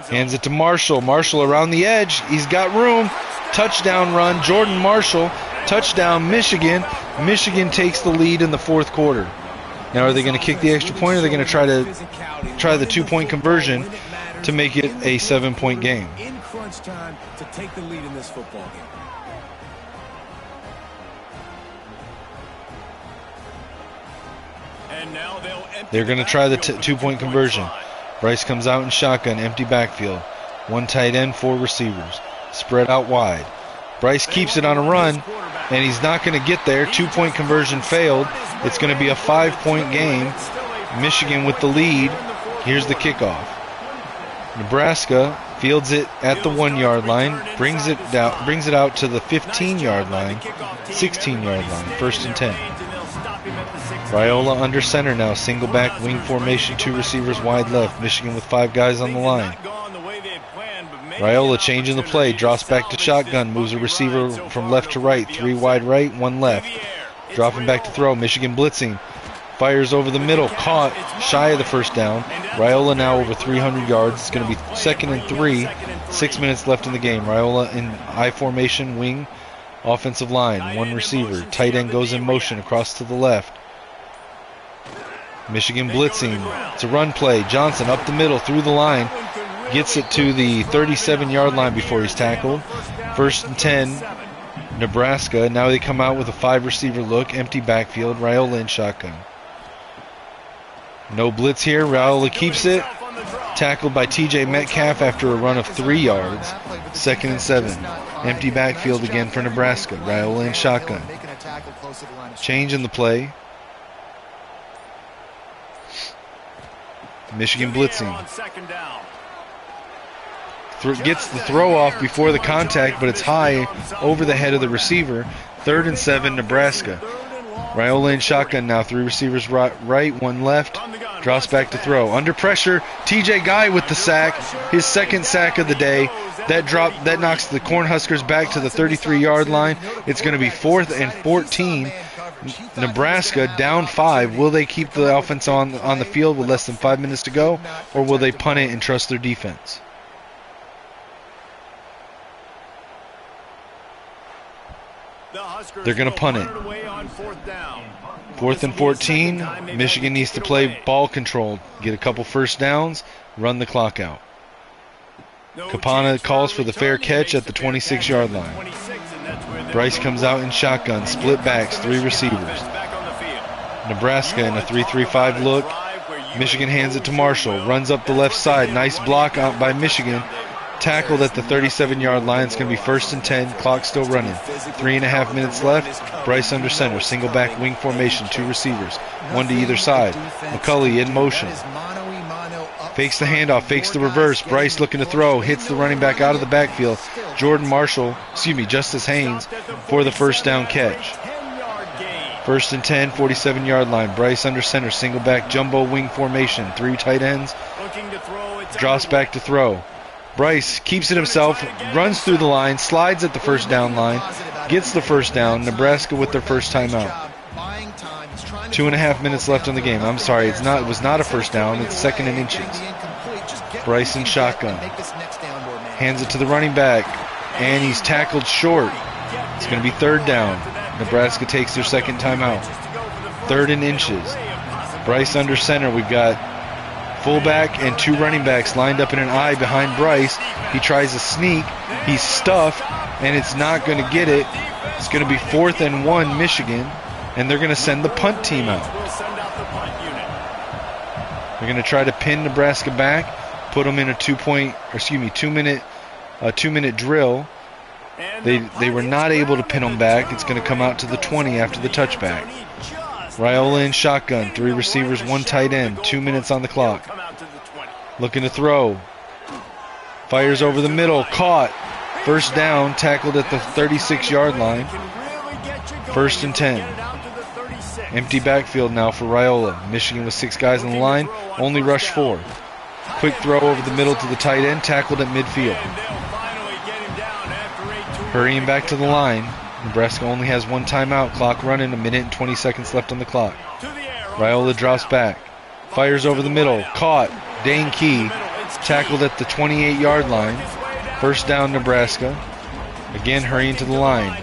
Hands it to Marshall. Marshall around the edge. He's got room. Touchdown run. Jordan Marshall. Touchdown, Michigan. Michigan takes the lead in the 4th quarter. Now, are they going to kick the extra point, or are they going to try the 2-point conversion to make it a 7-point game? In crunch time to take the lead in this football game. And now they're going to try the 2-point conversion. Bryce comes out in shotgun, empty backfield. 1 tight end, 4 receivers. Spread out wide. Bryce keeps it on a run, and he's not going to get there. 2-point conversion failed. It's going to be a 5-point game. Michigan with the lead. Here's the kickoff. Nebraska fields it at the 1-yard line, brings it out to the 15-yard line, 16-yard line, 1st and 10. Raiola under center now, single back, wing formation, 2 receivers wide left. Michigan with 5 guys on the line. Raiola changing the play, drops back to shotgun, moves a receiver from left to right, 3 wide right, 1 left. Dropping back to throw. Michigan blitzing. Fires over the middle. Caught. Shy of the first down. Raiola now over 300 yards. It's going to be 2nd and 3. 6 minutes left in the game. Raiola in I formation, wing, offensive line. One receiver. Tight end goes in motion across to the left. Michigan blitzing. It's a run play. Johnson up the middle through the line. Gets it to the 37-yard line before he's tackled. 1st and 10. Nebraska. Now they come out with a 5-receiver look. Empty backfield. Raiola in shotgun. No blitz here. Raiola keeps it. Tackled by TJ Metcalf after a run of 3 yards. 2nd and 7. Empty backfield again for Nebraska. Raiola in shotgun. Change in the play. Michigan blitzing. Gets the throw off before the contact, but it's high over the head of the receiver. 3rd and 7, Nebraska. Raiola in shotgun now. 3 receivers right, 1 left. Drops back to throw. Under pressure, TJ Guy with the sack. His 2nd sack of the day. That knocks the Cornhuskers back to the 33-yard line. It's going to be 4th and 14. Nebraska down 5. Will they keep the offense on the field with less than 5 minutes to go, or will they punt it and trust their defense? They're going to punt it. 4th and 14. Michigan needs to play ball control. Get a couple first downs. Run the clock out. Capana calls for the fair catch at the 26-yard line. Bryce comes out in shotgun. Split backs. 3 receivers. Nebraska in a 3-3-5 look. Michigan hands it to Marshall. Runs up the left side. Nice block out by Michigan. Tackled at the 37-yard line. It's going to be 1st and 10. Clock still running. 3.5 minutes left. Bryce under center. Single back wing formation. 2 receivers. 1 to either side. McCulley in motion. Fakes the handoff. Fakes the reverse. Bryce looking to throw. Hits the running back out of the backfield. Justice Haynes for the first down catch. 1st and 10. 47-yard line. Bryce under center. Single back jumbo wing formation. 3 tight ends. Drops back to throw. Bryce keeps it himself, runs through the line, slides at the first down line, gets the first down. Nebraska with their first timeout. 2.5 minutes left in the game. I'm sorry, it was not a first down. It's 2nd and inches. Bryce in shotgun. Hands it to the running back, and he's tackled short. It's going to be 3rd down. Nebraska takes their 2nd timeout. 3rd and inches. Bryce under center. We've got fullback and 2 running backs lined up in an I behind Bryce. He tries a sneak. He's stuffed, and it's not going to get it. It's going to be 4th and 1 Michigan, and they're going to send the punt team out. They're going to try to pin Nebraska back, put them in a 2-minute drill. They were not able to pin them back. It's going to come out to the 20 after the touchback. Raiola in shotgun. 3 receivers, 1 tight end. 2 minutes on the clock. Looking to throw. Fires over the middle. Caught. First down. Tackled at the 36-yard line. 1st and 10. Empty backfield now for Raiola. Michigan with 6 guys on the line. Only rush 4. Quick throw over the middle to the tight end. Tackled at midfield. Hurrying back to the line. Nebraska only has 1 timeout. Clock running. 1 minute and 20 seconds left on the clock. Raiola drops back. Fires over the middle. Caught. Dane Key. Tackled at the 28-yard line. First down, Nebraska. Again hurrying to the line.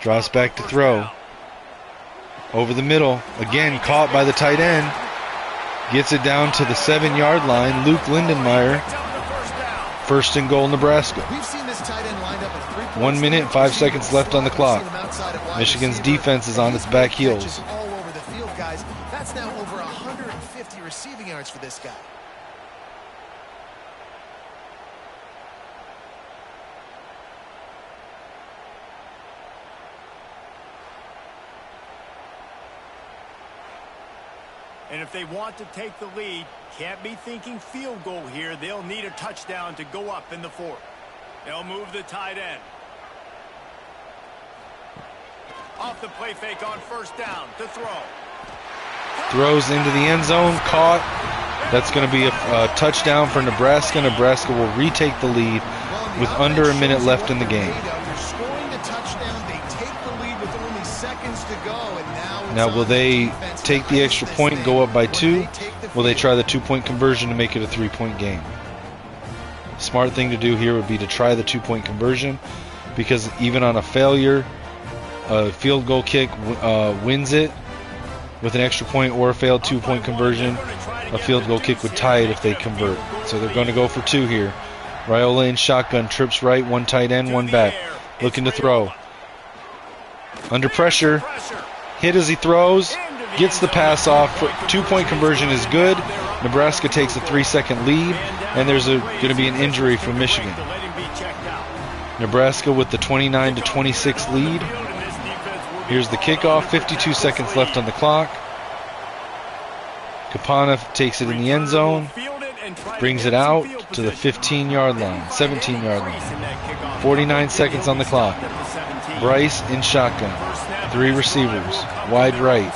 Drops back to throw. Over the middle. Again caught by the tight end. Gets it down to the 7-yard line. Luke Lindenmeyer. 1st and goal, Nebraska. 1 minute and 5 seconds left on the clock. Michigan's defense is on its back heels. All over the field, guys. That's now over 150 receiving yards for this guy. And if they want to take the lead, can't be thinking field goal here. They'll need a touchdown to go up in the 4th. They'll move the tight end. Off the play fake on 1st down to throw. Throws into the end zone. Caught That's going to be a touchdown for Nebraska. Nebraska will retake the lead with under a minute left in the game. They're scoring the touchdown. They take the lead with only seconds to go, and now will they take the extra point and go up by 2? Will they try the 2-point conversion to make it a 3-point game? Smart thing to do here would be to try the 2-point conversion, because even on a failure, a field goal kick wins it with an extra point, or a failed 2-point conversion, a field goal kick would tie it if they convert. So they're going to go for 2 here. Raiola in shotgun, trips right, 1 tight end, 1 back. Looking to throw. Under pressure. Hit as he throws. Gets the pass off. 2-point conversion is good. Nebraska takes a 3-second lead. And there's going to be an injury for Michigan. Nebraska with the 29-26 lead. Here's the kickoff. 52 seconds left on the clock. Kapana takes it in the end zone. Brings it out to the 15-yard line, 17-yard line. 49 seconds on the clock. Bryce in shotgun. 3 receivers. Wide right.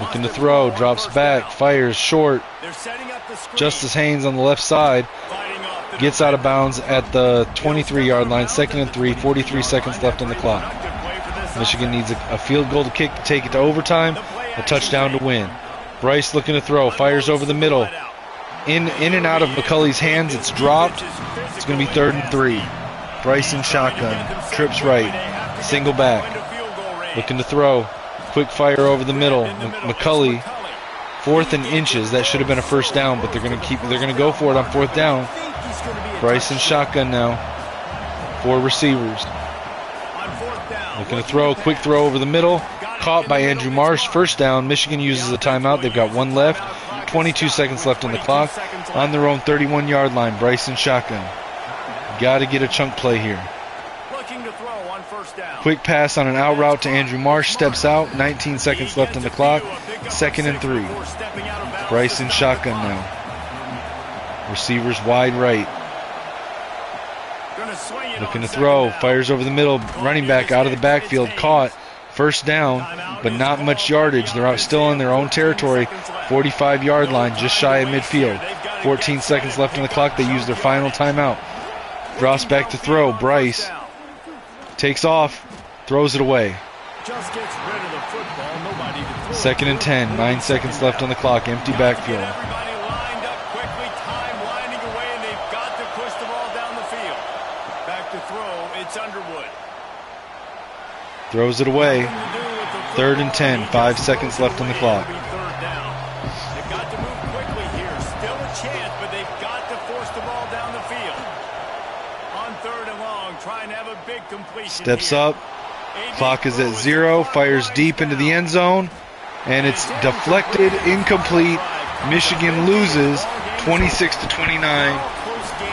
Looking to throw. Drops back. Fires short. Justice Haynes on the left side. Gets out of bounds at the 23-yard line. 2nd and 3. 43 seconds left on the clock. Michigan needs a field goal to kick to take it to overtime. A touchdown to win. Bryce looking to throw. Fires over the middle. In and out of McCulley's hands. It's dropped. It's going to be 3rd and 3. Bryce in shotgun. Trips right. Single back. Looking to throw. Quick fire over the middle. McCulley. 4th and inches. That should have been a first down, but they're going to go for it on 4th down. Bryce in shotgun now. 4 receivers. Looking to throw. Quick throw over the middle. Caught by Andrew Marsh. First down. Michigan uses a timeout. They've got 1 left. 22 seconds left on the clock. On their own 31-yard line. Bryce in shotgun. Got to get a chunk play here. Quick pass on an out route to Andrew Marsh. Steps out. 19 seconds left on the clock. 2nd and 3. Bryce in shotgun now. Receivers wide right. Looking to throw. Fires over the middle. Running back out of the backfield. Caught. First down, but not much yardage. They're still in their own territory. 45-yard line, just shy of midfield. 14 seconds left on the clock. They use their final timeout. Drops back to throw. Bryce takes off, throws it away. 2nd and 10. 9 seconds left on the clock. Empty backfield. Throws it away. 3rd and 10. 5 seconds left on the clock. They've got to move quickly here. Still a chance, but they've got to force the ball down the field. On 3rd and long, trying to have a big completion. Steps up. Clock is at 0. Fires deep into the end zone. And it's deflected. Incomplete. Michigan loses 26-29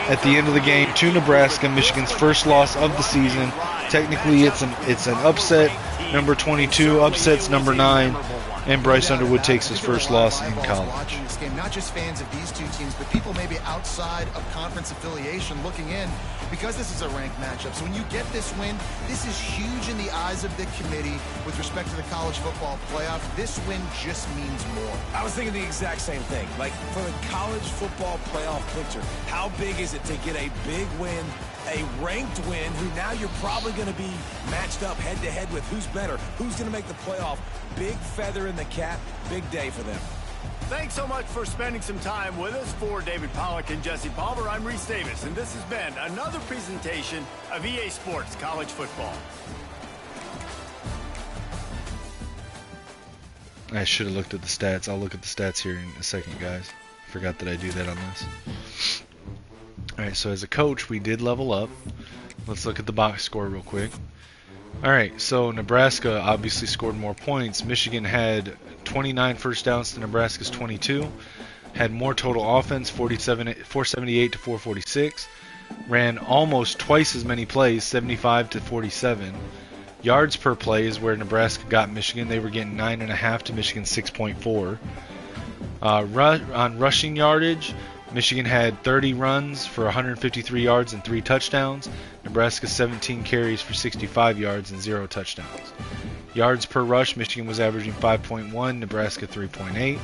at the end of the game to Nebraska. Michigan's first loss of the season. Technically, it's an upset. Number 22 upsets number 9, and Bryce Underwood takes his first loss in college. Watching this game, not just fans of these 2 teams, but people maybe outside of conference affiliation looking in, because this is a ranked matchup. So when you get this win, this is huge in the eyes of the committee with respect to the college football playoff. This win just means more. I was thinking the exact same thing. Like, for the college football playoff picture, how big is it to get a big win, a ranked win, who now you're probably going to be matched up head-to-head with who's better, who's going to make the playoff. Big feather in the cap, big day for them. Thanks so much for spending some time with us. For David Pollack and Jesse Palmer, I'm Reese Davis, and this has been another presentation of EA Sports College Football. I should have looked at the stats. I'll look at the stats here in a second, guys. Forgot that I do that on this. Alright, so as a coach, we did level up. Let's look at the box score real quick. Alright, so Nebraska obviously scored more points. Michigan had 29 first downs to Nebraska's 22. Had more total offense, 478 to 446. Ran almost twice as many plays, 75 to 47. Yards per play is where Nebraska got Michigan. They were getting 9.5 to Michigan's 6.4. On rushing yardage, Michigan had 30 runs for 153 yards and 3 touchdowns. Nebraska 17 carries for 65 yards and 0 touchdowns. Yards per rush, Michigan was averaging 5.1, Nebraska 3.8.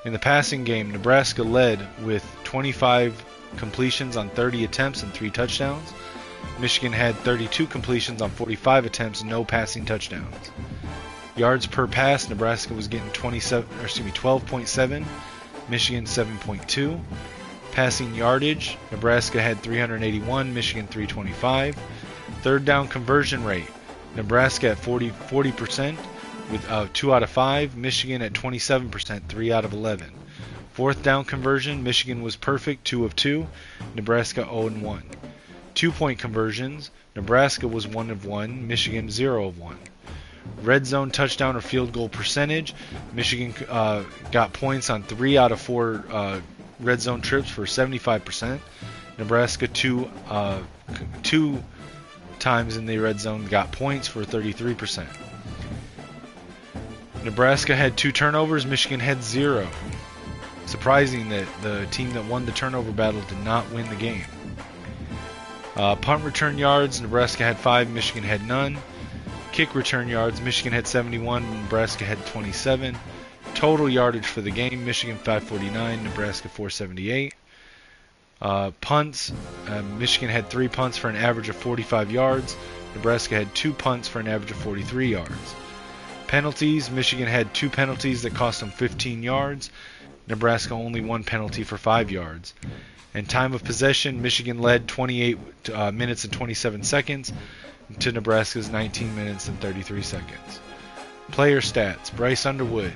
In the passing game, Nebraska led with 25 completions on 30 attempts and 3 touchdowns. Michigan had 32 completions on 45 attempts, no passing touchdowns. Yards per pass, Nebraska was getting 12.7, Michigan 7.2. Passing yardage, Nebraska had 381, Michigan 325. Third down conversion rate, Nebraska at 40% with 2 out of 5, Michigan at 27%, 3 out of 11. Fourth down conversion, Michigan was perfect, 2 of 2, Nebraska 0 of 1. 2-point conversions, Nebraska was 1 of 1, Michigan 0 of 1. Red zone touchdown or field goal percentage, Michigan got points on 3 out of 4 red zone trips for 75%. Nebraska two times in the red zone got points for 33%. Nebraska had 2 turnovers, Michigan had 0. Surprising that the team that won the turnover battle did not win the game. Punt return yards, Nebraska had 5, Michigan had none. Kick return yards, Michigan had 71, Nebraska had 27. Total yardage for the game, Michigan 549, Nebraska 478. Punts, Michigan had 3 punts for an average of 45 yards. Nebraska had 2 punts for an average of 43 yards. Penalties, Michigan had 2 penalties that cost them 15 yards. Nebraska only 1 penalty for 5 yards. And time of possession, Michigan led 28 minutes and 27 seconds to Nebraska's 19 minutes and 33 seconds. Player stats, Bryce Underwood,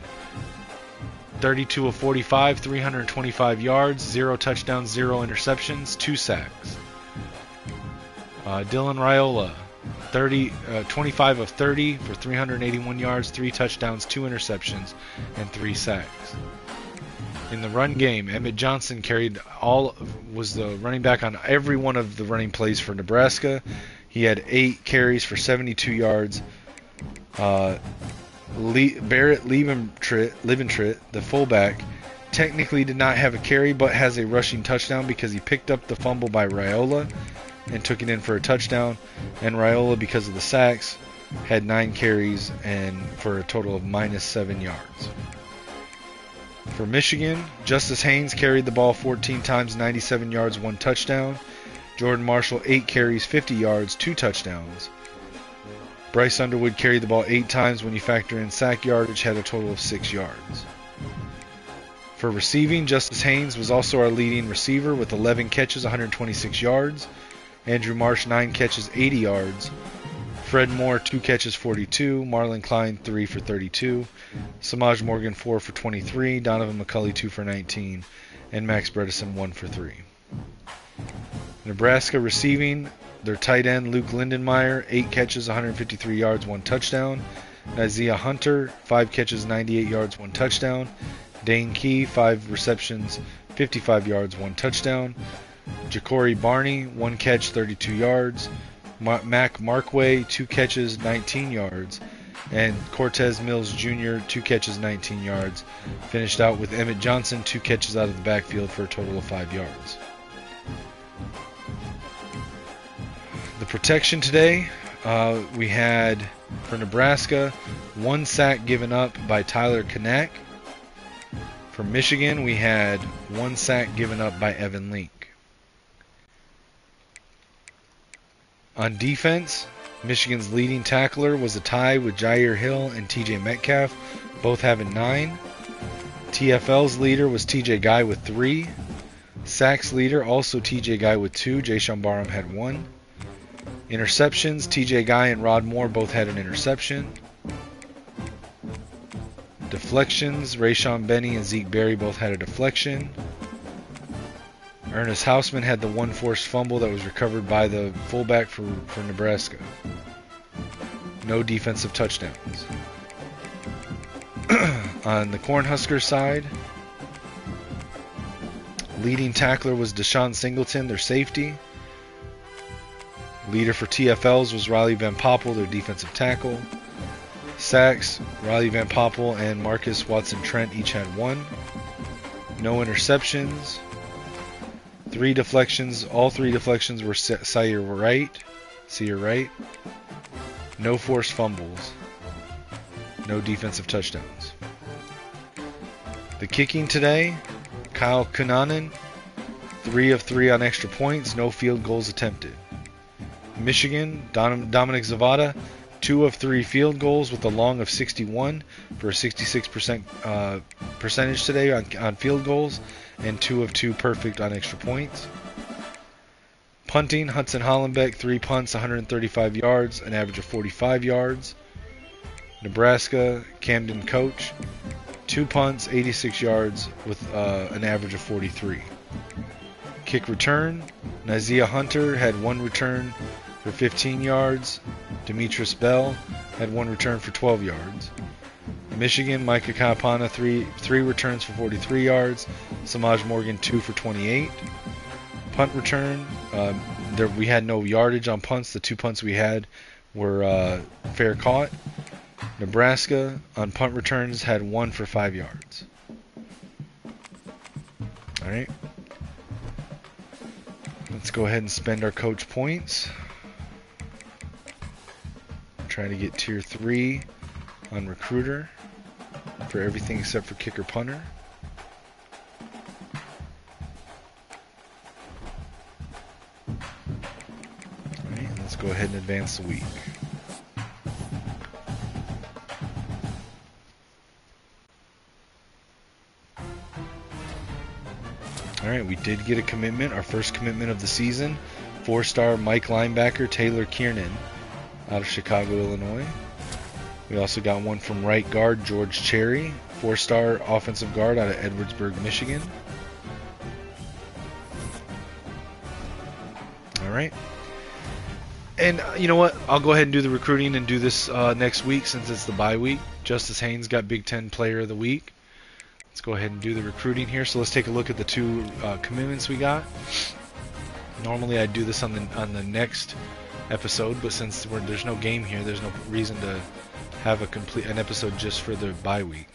32 of 45, 325 yards, 0 touchdowns, 0 interceptions, 2 sacks. Dylan Raiola, 25 of 30 for 381 yards, 3 touchdowns, 2 interceptions, and 3 sacks. In the run game, Emmett Johnson was the running back on every one of the running plays for Nebraska. He had 8 carries for 72 yards. Barrett Leventritt, the fullback, technically did not have a carry but has a rushing touchdown because he picked up the fumble by Raiola and took it in for a touchdown. And Raiola, because of the sacks, had 9 carries and for a total of -7 yards. For Michigan, Justice Haynes carried the ball 14 times, 97 yards, 1 touchdown. Jordan Marshall, 8 carries, 50 yards, 2 touchdowns. Bryce Underwood carried the ball 8 times when you factor in sack yardage, had a total of 6 yards. For receiving, Justice Haynes was also our leading receiver with 11 catches, 126 yards. Andrew Marsh, 9 catches, 80 yards. Fred Moore, 2 catches, 42. Marlon Klein, 3 for 32. Samaj Morgan, 4 for 23. Donovan McCulley, 2 for 19. And Max Bredesen, 1 for 3. Nebraska receiving, their tight end, Luke Lindenmeyer, 8 catches, 153 yards, 1 touchdown. Isaiah Hunter, 5 catches, 98 yards, 1 touchdown. Dane Key, 5 receptions, 55 yards, 1 touchdown. Ja'Cory Barney, 1 catch, 32 yards. Mac Markway, 2 catches, 19 yards. And Cortez Mills Jr., 2 catches, 19 yards. Finished out with Emmett Johnson, 2 catches out of the backfield for a total of 5 yards. The protection today, we had, for Nebraska, 1 sack given up by Tyler Kanak. For Michigan, we had 1 sack given up by Evan Link. On defense, Michigan's leading tackler was a tie with Jair Hill and TJ Metcalf, both having 9. TFL's leader was TJ Guy with 3. Sacks leader, also TJ Guy with 2. Jayshawn Barham had 1. Interceptions, TJ Guy and Rod Moore both had an interception. Deflections, Rayshawn Benny and Zeke Berry both had a deflection. Ernest Hausman had the 1 forced fumble that was recovered by the fullback for Nebraska. No defensive touchdowns. On the Cornhusker side, leading tackler was Deshaun Singleton, their safety. Leader for TFLs was Riley Van Poppel, their defensive tackle. Sacks, Riley Van Poppel and Marcus Watson-Trent each had 1. No interceptions. 3 deflections. All 3 deflections were Sear Wright. No forced fumbles. No defensive touchdowns. The kicking today, Kyle Kunanen, 3 of 3 on extra points, no field goals attempted. Michigan, Dominic Zavada, 2 of 3 field goals with a long of 61 for a 66% percentage today on field goals, and 2 of 2 perfect on extra points. Punting, Hudson Hollenbeck, 3 punts, 135 yards, an average of 45 yards. Nebraska, Camden Coach, 2 punts, 86 yards with an average of 43. Kick return, Nazia Hunter had 1 return for 15 yards. Demetris Bell had 1 return for 12 yards. Michigan, Micah Kapana, 3 returns for 43 yards. Samaj Morgan, 2 for 28. Punt return, we had no yardage on punts. The 2 punts we had were fair caught. Nebraska, on punt returns, had 1 for 5 yards. All right. Let's go ahead and spend our coach points. Trying to get tier 3 on recruiter for everything except for kicker punter. Alright, let's go ahead and advance the week. Alright, we did get a commitment, our first commitment of the season. 4-star Mike linebacker Taylor Kiernan out of Chicago, Illinois. We also got one from right guard George Cherry, 4-star offensive guard out of Edwardsburg, Michigan. Alright. And you know what? I'll go ahead and do the recruiting and do this next week since it's the bye week. Justice Haynes got Big Ten Player of the Week. Let's go ahead and do the recruiting here. So let's take a look at the 2 commitments we got. Normally I'd do this on the next episode, but since there's no game here, there's no reason to have an episode just for the bye week.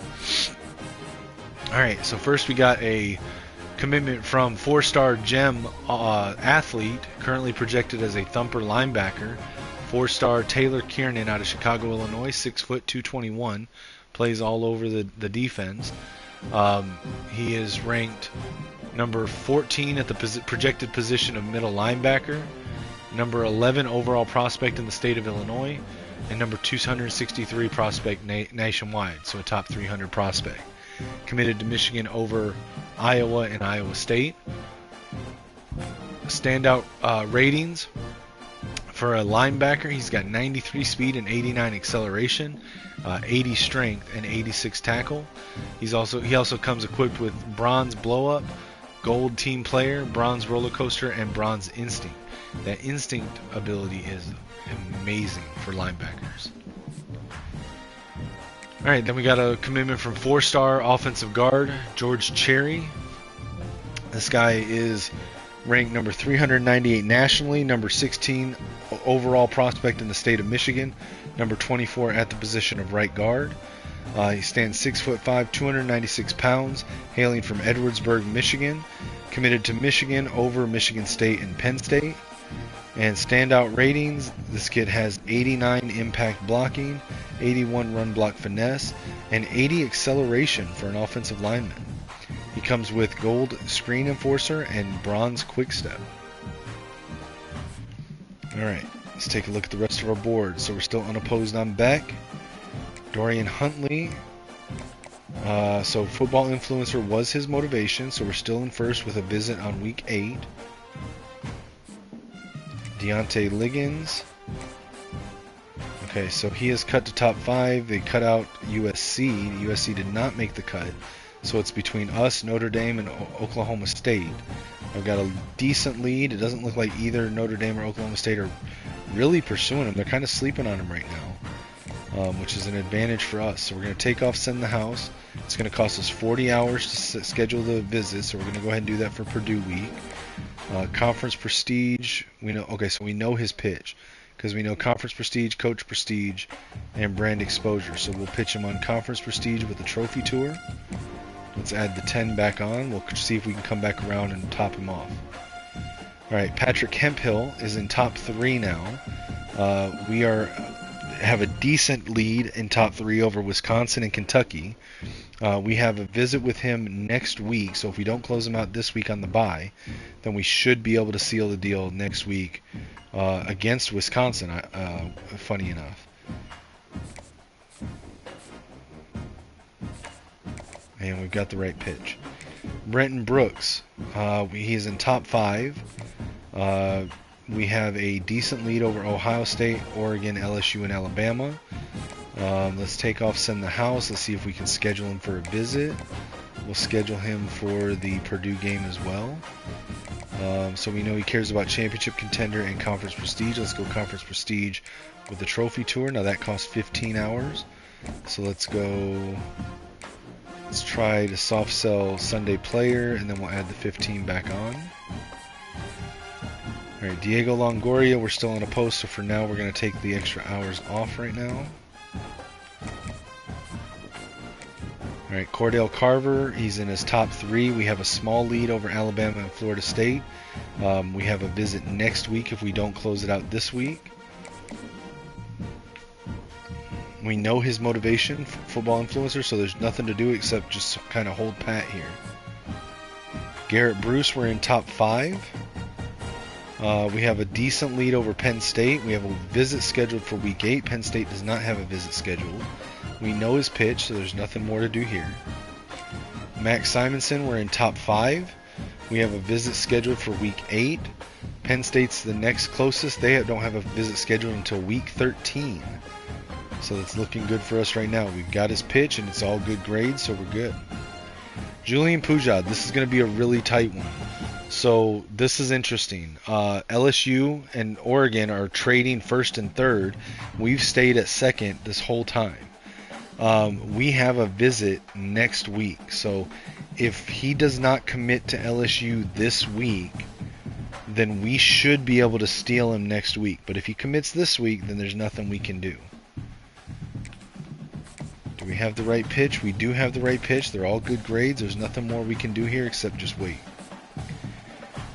Alright, so first we got a commitment from 4-star gem athlete, currently projected as a thumper linebacker, 4-star Taylor Kiernan out of Chicago, Illinois, 6 foot 221, plays all over the defense. He is ranked number 14 at the projected position of middle linebacker, number 11 overall prospect in the state of Illinois, and number 263 prospect nationwide, so a top 300 prospect. Committed to Michigan over Iowa and Iowa State. Standout ratings for a linebacker, he's got 93 speed and 89 acceleration, 80 strength and 86 tackle. He also comes equipped with bronze blow up, gold team player, bronze roller coaster, and bronze instinct. That instinct ability is amazing for linebackers. Alright, then we got a commitment from 4-star offensive guard George Cherry. This guy is ranked number 398 nationally, number 16 overall prospect in the state of Michigan, number 24 at the position of right guard. He stands 6'5", 296 pounds, hailing from Edwardsburg, Michigan. Committed to Michigan over Michigan State and Penn State. And standout ratings, this kid has 89 impact blocking, 81 run block finesse, and 80 acceleration for an offensive lineman. He comes with gold screen enforcer and bronze quick step. Alright, let's take a look at the rest of our board. So we're still unopposed on Beck. Dorian Huntley. So football influencer was his motivation, so we're still in first with a visit on week 8. Deontay Liggins. Okay, so he is cut to top 5. They cut out USC. USC did not make the cut. So it's between us, Notre Dame, and Oklahoma State. I've got a decent lead. It doesn't look like either Notre Dame or Oklahoma State are really pursuing him. They're kind of sleeping on him right now, which is an advantage for us. So we're going to take off Send the House. It's going to cost us 40 hours to schedule the visit, so we're going to go ahead and do that for Purdue week. Conference Prestige, we know. Okay, so we know his pitch because we know Conference Prestige, Coach Prestige, and Brand Exposure. So we'll pitch him on Conference Prestige with the Trophy Tour. Let's add the 10 back on. We'll see if we can come back around and top him off. All right, Patrick Hemphill is in top 3 now. have a decent lead in top 3 over Wisconsin and Kentucky. We have a visit with him next week, so if we don't close him out this week on the bye, then we should be able to seal the deal next week against Wisconsin, funny enough. And we've got the right pitch. Brenton Brooks, he's in top 5. We have a decent lead over Ohio State, Oregon, LSU, and Alabama. Let's take off Send the House. Let's see if we can schedule him for a visit. We'll schedule him for the Purdue game as well. So we know he cares about championship contender and conference prestige. Let's go conference prestige with the trophy tour. Now that costs 15 hours. So let's go. Let's try to soft sell Sunday player, and then we'll add the 15 back on. Alright, Diego Longoria, we're still on a post, so for now we're going to take the extra hours off right now. Alright, Cordell Carver, he's in his top 3. We have a small lead over Alabama and Florida State. We have a visit next week if we don't close it out this week. We know his motivation, football influencer, so there's nothing to do except just kind of hold pat here. Garrett Bruce, we're in top 5. We have a decent lead over Penn State. We have a visit scheduled for week 8. Penn State does not have a visit scheduled. We know his pitch, so there's nothing more to do here. Max Simonson, we're in top 5. We have a visit scheduled for week 8. Penn State's the next closest. They don't have a visit scheduled until week 13. So that's looking good for us right now. We've got his pitch, and it's all good grades, so we're good. Julian Pujad, this is going to be a really tight one. So this is interesting. LSU and Oregon are trading first and third. We've stayed at second this whole time. We have a visit next week. So if he does not commit to LSU this week, then we should be able to steal him next week. But if he commits this week, then there's nothing we can do. Do we have the right pitch? We do have the right pitch. They're all good grades. There's nothing more we can do here except just wait.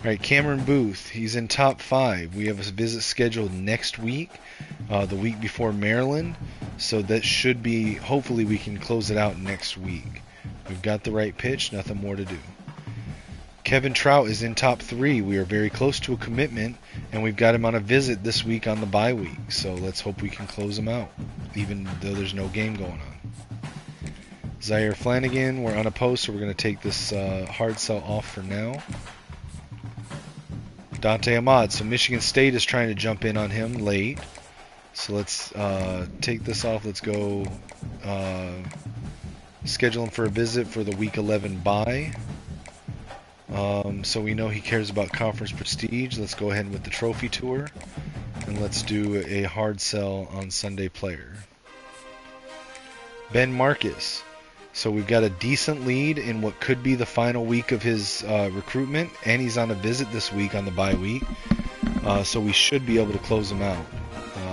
Alright, Cameron Booth, he's in top 5. We have a visit scheduled next week, the week before Maryland. So that should be, hopefully we can close it out next week. We've got the right pitch, nothing more to do. Kevin Trout is in top 3. We are very close to a commitment, and we've got him on a visit this week on the bye week. So let's hope we can close him out, even though there's no game going on. Zaire Flanagan, we're on a post, so we're going to take this hard sell off for now. Dante Ahmad, so Michigan State is trying to jump in on him late. So let's take this off. Let's go schedule him for a visit for the week 11 bye. So we know he cares about conference prestige. Let's go ahead with the trophy tour. And let's do a hard sell on Sunday player. Ben Marcus. So we've got a decent lead in what could be the final week of his recruitment, and he's on a visit this week on the bye week. So we should be able to close him out.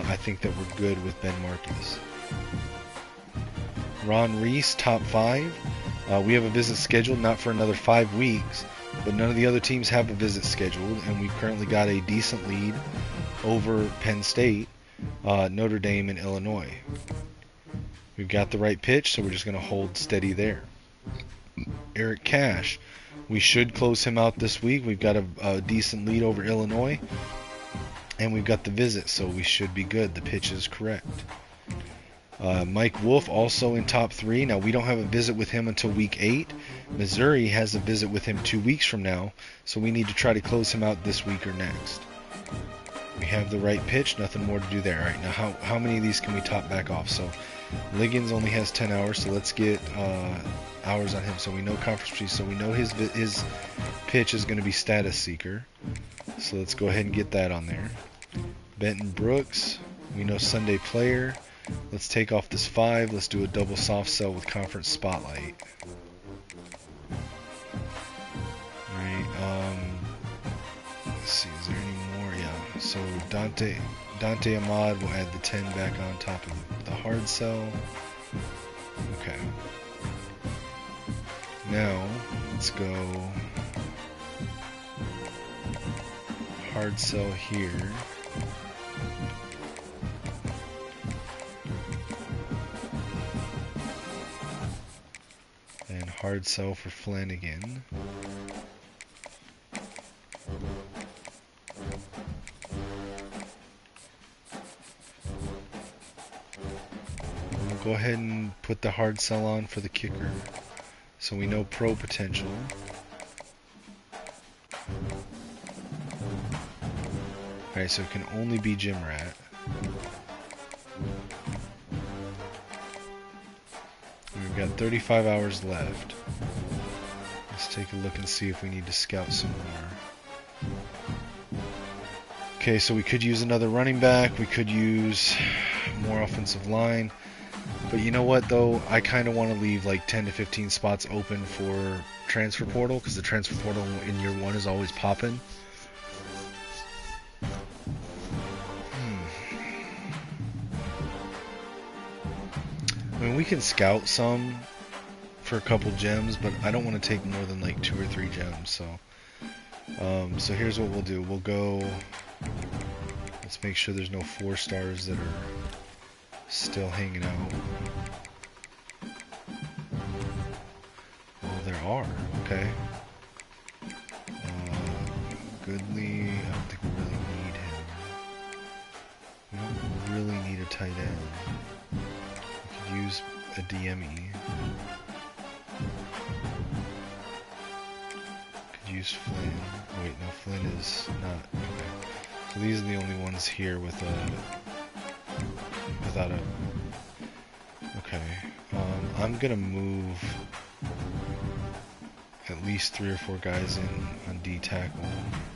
I think that we're good with Ben Marcus. Ron Reese, top 5. We have a visit scheduled, not for another 5 weeks, but none of the other teams have a visit scheduled, and we've currently got a decent lead over Penn State, Notre Dame, and Illinois. We've got the right pitch, so we're just going to hold steady there. Eric Cash, we should close him out this week. We've got a decent lead over Illinois, and we've got the visit, so we should be good. The pitch is correct. Mike Wolf, also in top 3. Now, we don't have a visit with him until week 8. Missouri has a visit with him 2 weeks from now, so we need to try to close him out this week or next. We have the right pitch, nothing more to do there. All right, now how many of these can we top back off? So Liggins only has 10 hours, so let's get hours on him. So we know conference prestige, so we know his pitch is going to be status seeker. So let's go ahead and get that on there. Benton Brooks, we know Sunday player. Let's take off this 5. Let's do a double soft sell with conference spotlight. All right. Let's see. Is there any more? Yeah. So Dante Ahmad will add the 10 back on top of the hard sell. Okay. Now let's go hard sell here. hard sell for Flanagan. We'll go ahead and put the hard sell on for the kicker, so we know pro potential. Alright, so it can only be Gym Rat. We've got 35 hours left. Let's take a look and see if we need to scout some more. Okay, so we could use another running back. We could use more offensive line. But you know what, though? I kind of want to leave like 10 to 15 spots open for transfer portal, because the transfer portal in year one is always popping. I mean, we can scout some for a couple gems, but I don't want to take more than like 2 or 3 gems. So here's what we'll do. We'll go. Let's make sure there's no 4 stars that are still hanging out. Well, there are. Okay. Goodley. I don't think we really need him. We don't really need a tight end. Use a DME. Could use Flynn. Oh, wait, no, Flynn is not. Okay. So these are the only ones here with without a. Okay. I'm gonna move at least 3 or 4 guys in on D tackle.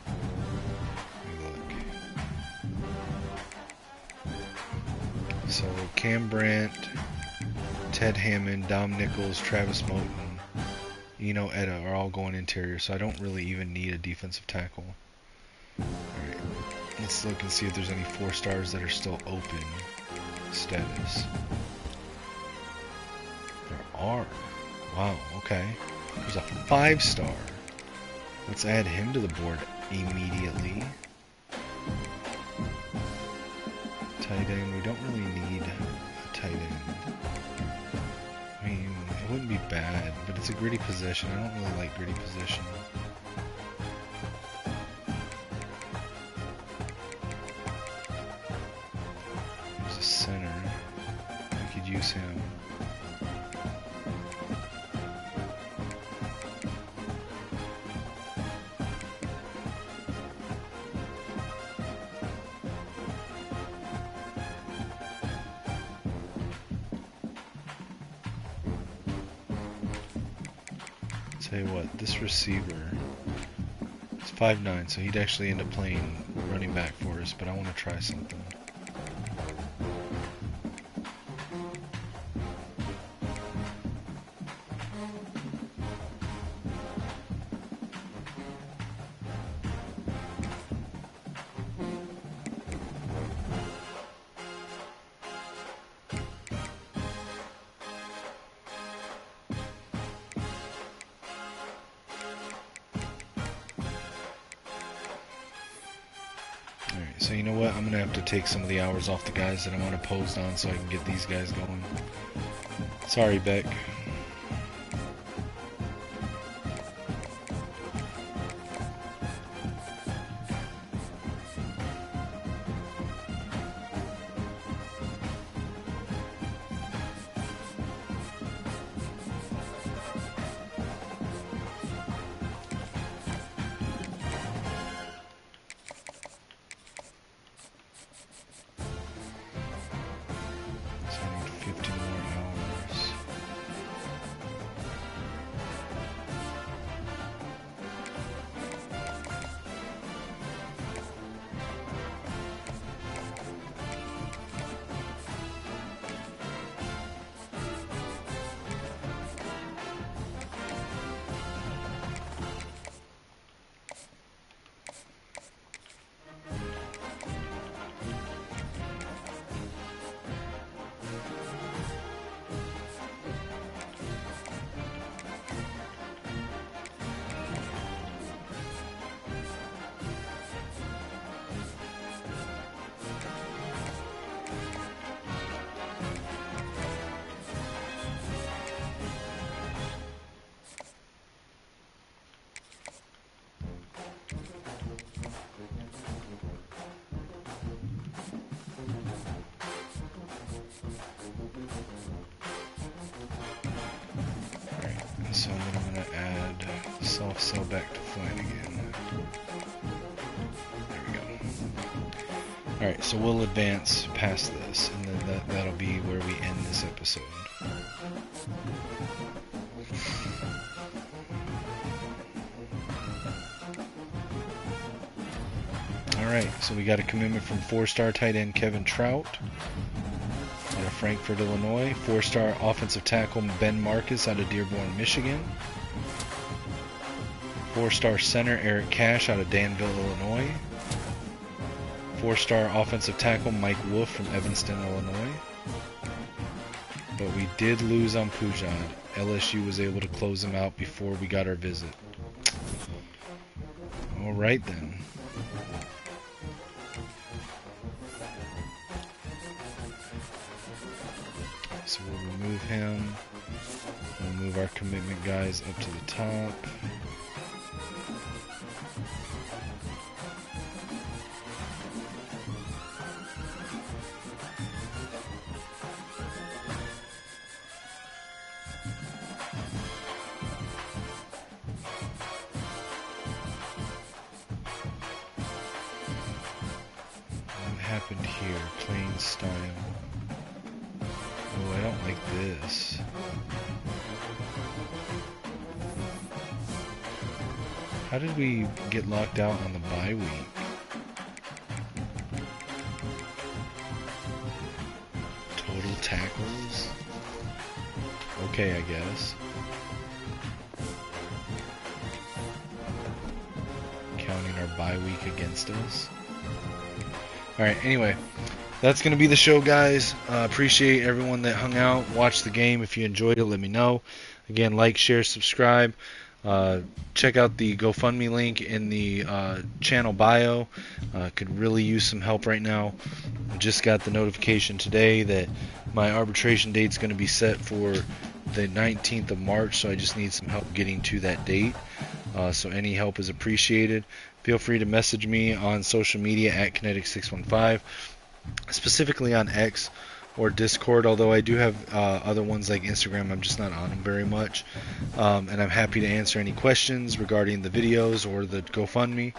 Let me look. So Cam Brandt, Ted Hammond, Dom Nichols, Travis Moten, Eno Etta are all going interior, so I don't really even need a defensive tackle. Alright, let's look and see if there's any 4 stars that are still open status. There are. Wow, okay. There's a 5-star. Let's add him to the board immediately. Tight end, we don't really need a tight end. I mean, it wouldn't be bad, but it's a gritty position. I don't really like gritty position. There's a center. I could use him. Tell you what, this receiver is 5'9", so he'd actually end up playing running back for us, but I want to try something. So you know what, I'm going to have to take some of the hours off the guys that I want to post on so I can get these guys going. Sorry, Beck. Sell back to Flanagan. There we go. Alright, so we'll advance past this, and then that'll be where we end this episode. Alright, so we got a commitment from 4-star tight end Kevin Trout out of Frankfort, Illinois. 4-star offensive tackle Ben Marcus out of Dearborn, Michigan. 4-star center Eric Cash out of Danville, Illinois. 4-star offensive tackle Mike Wolf from Evanston, Illinois. But we did lose on Pujad. LSU was able to close him out before we got our visit. Alright then. So we'll remove him. We'll move our commitment guys up to the top. What happened here? Plain style. Oh, I don't like this. How did we get locked out on the bye week? Total tackles? Okay, I guess. Counting our bye week against us. Alright, anyway. That's going to be the show, guys. Appreciate everyone that hung out, watched the game. If you enjoyed it, let me know. Again, like, share, subscribe. Check out the GoFundMe link in the channel bio. Could really use some help right now. I just got the notification today that my arbitration date is going to be set for the 19th of March, so I just need some help getting to that date. So any help is appreciated. Feel free to message me on social media at Kinetic615. Specifically on X or Discord, although I do have other ones like Instagram. I'm just not on them very much, and I'm happy to answer any questions regarding the videos or the GoFundMe.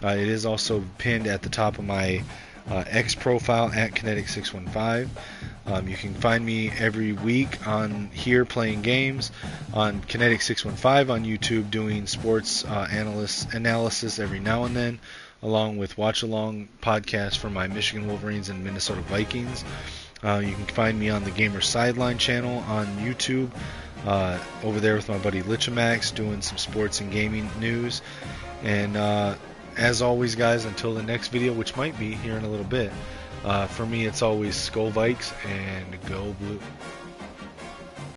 It is also pinned at the top of my X profile at Kinetic615. You can find me every week on here playing games, on Kinetic615 on YouTube doing sports analysis every now and then, along with watch-along podcasts for my Michigan Wolverines and Minnesota Vikings. You can find me on the Gamer Sideline channel on YouTube, over there with my buddy Lichamax, doing some sports and gaming news. And as always, guys, until the next video, which might be here in a little bit, for me it's always Skull Vikes and Go Blue.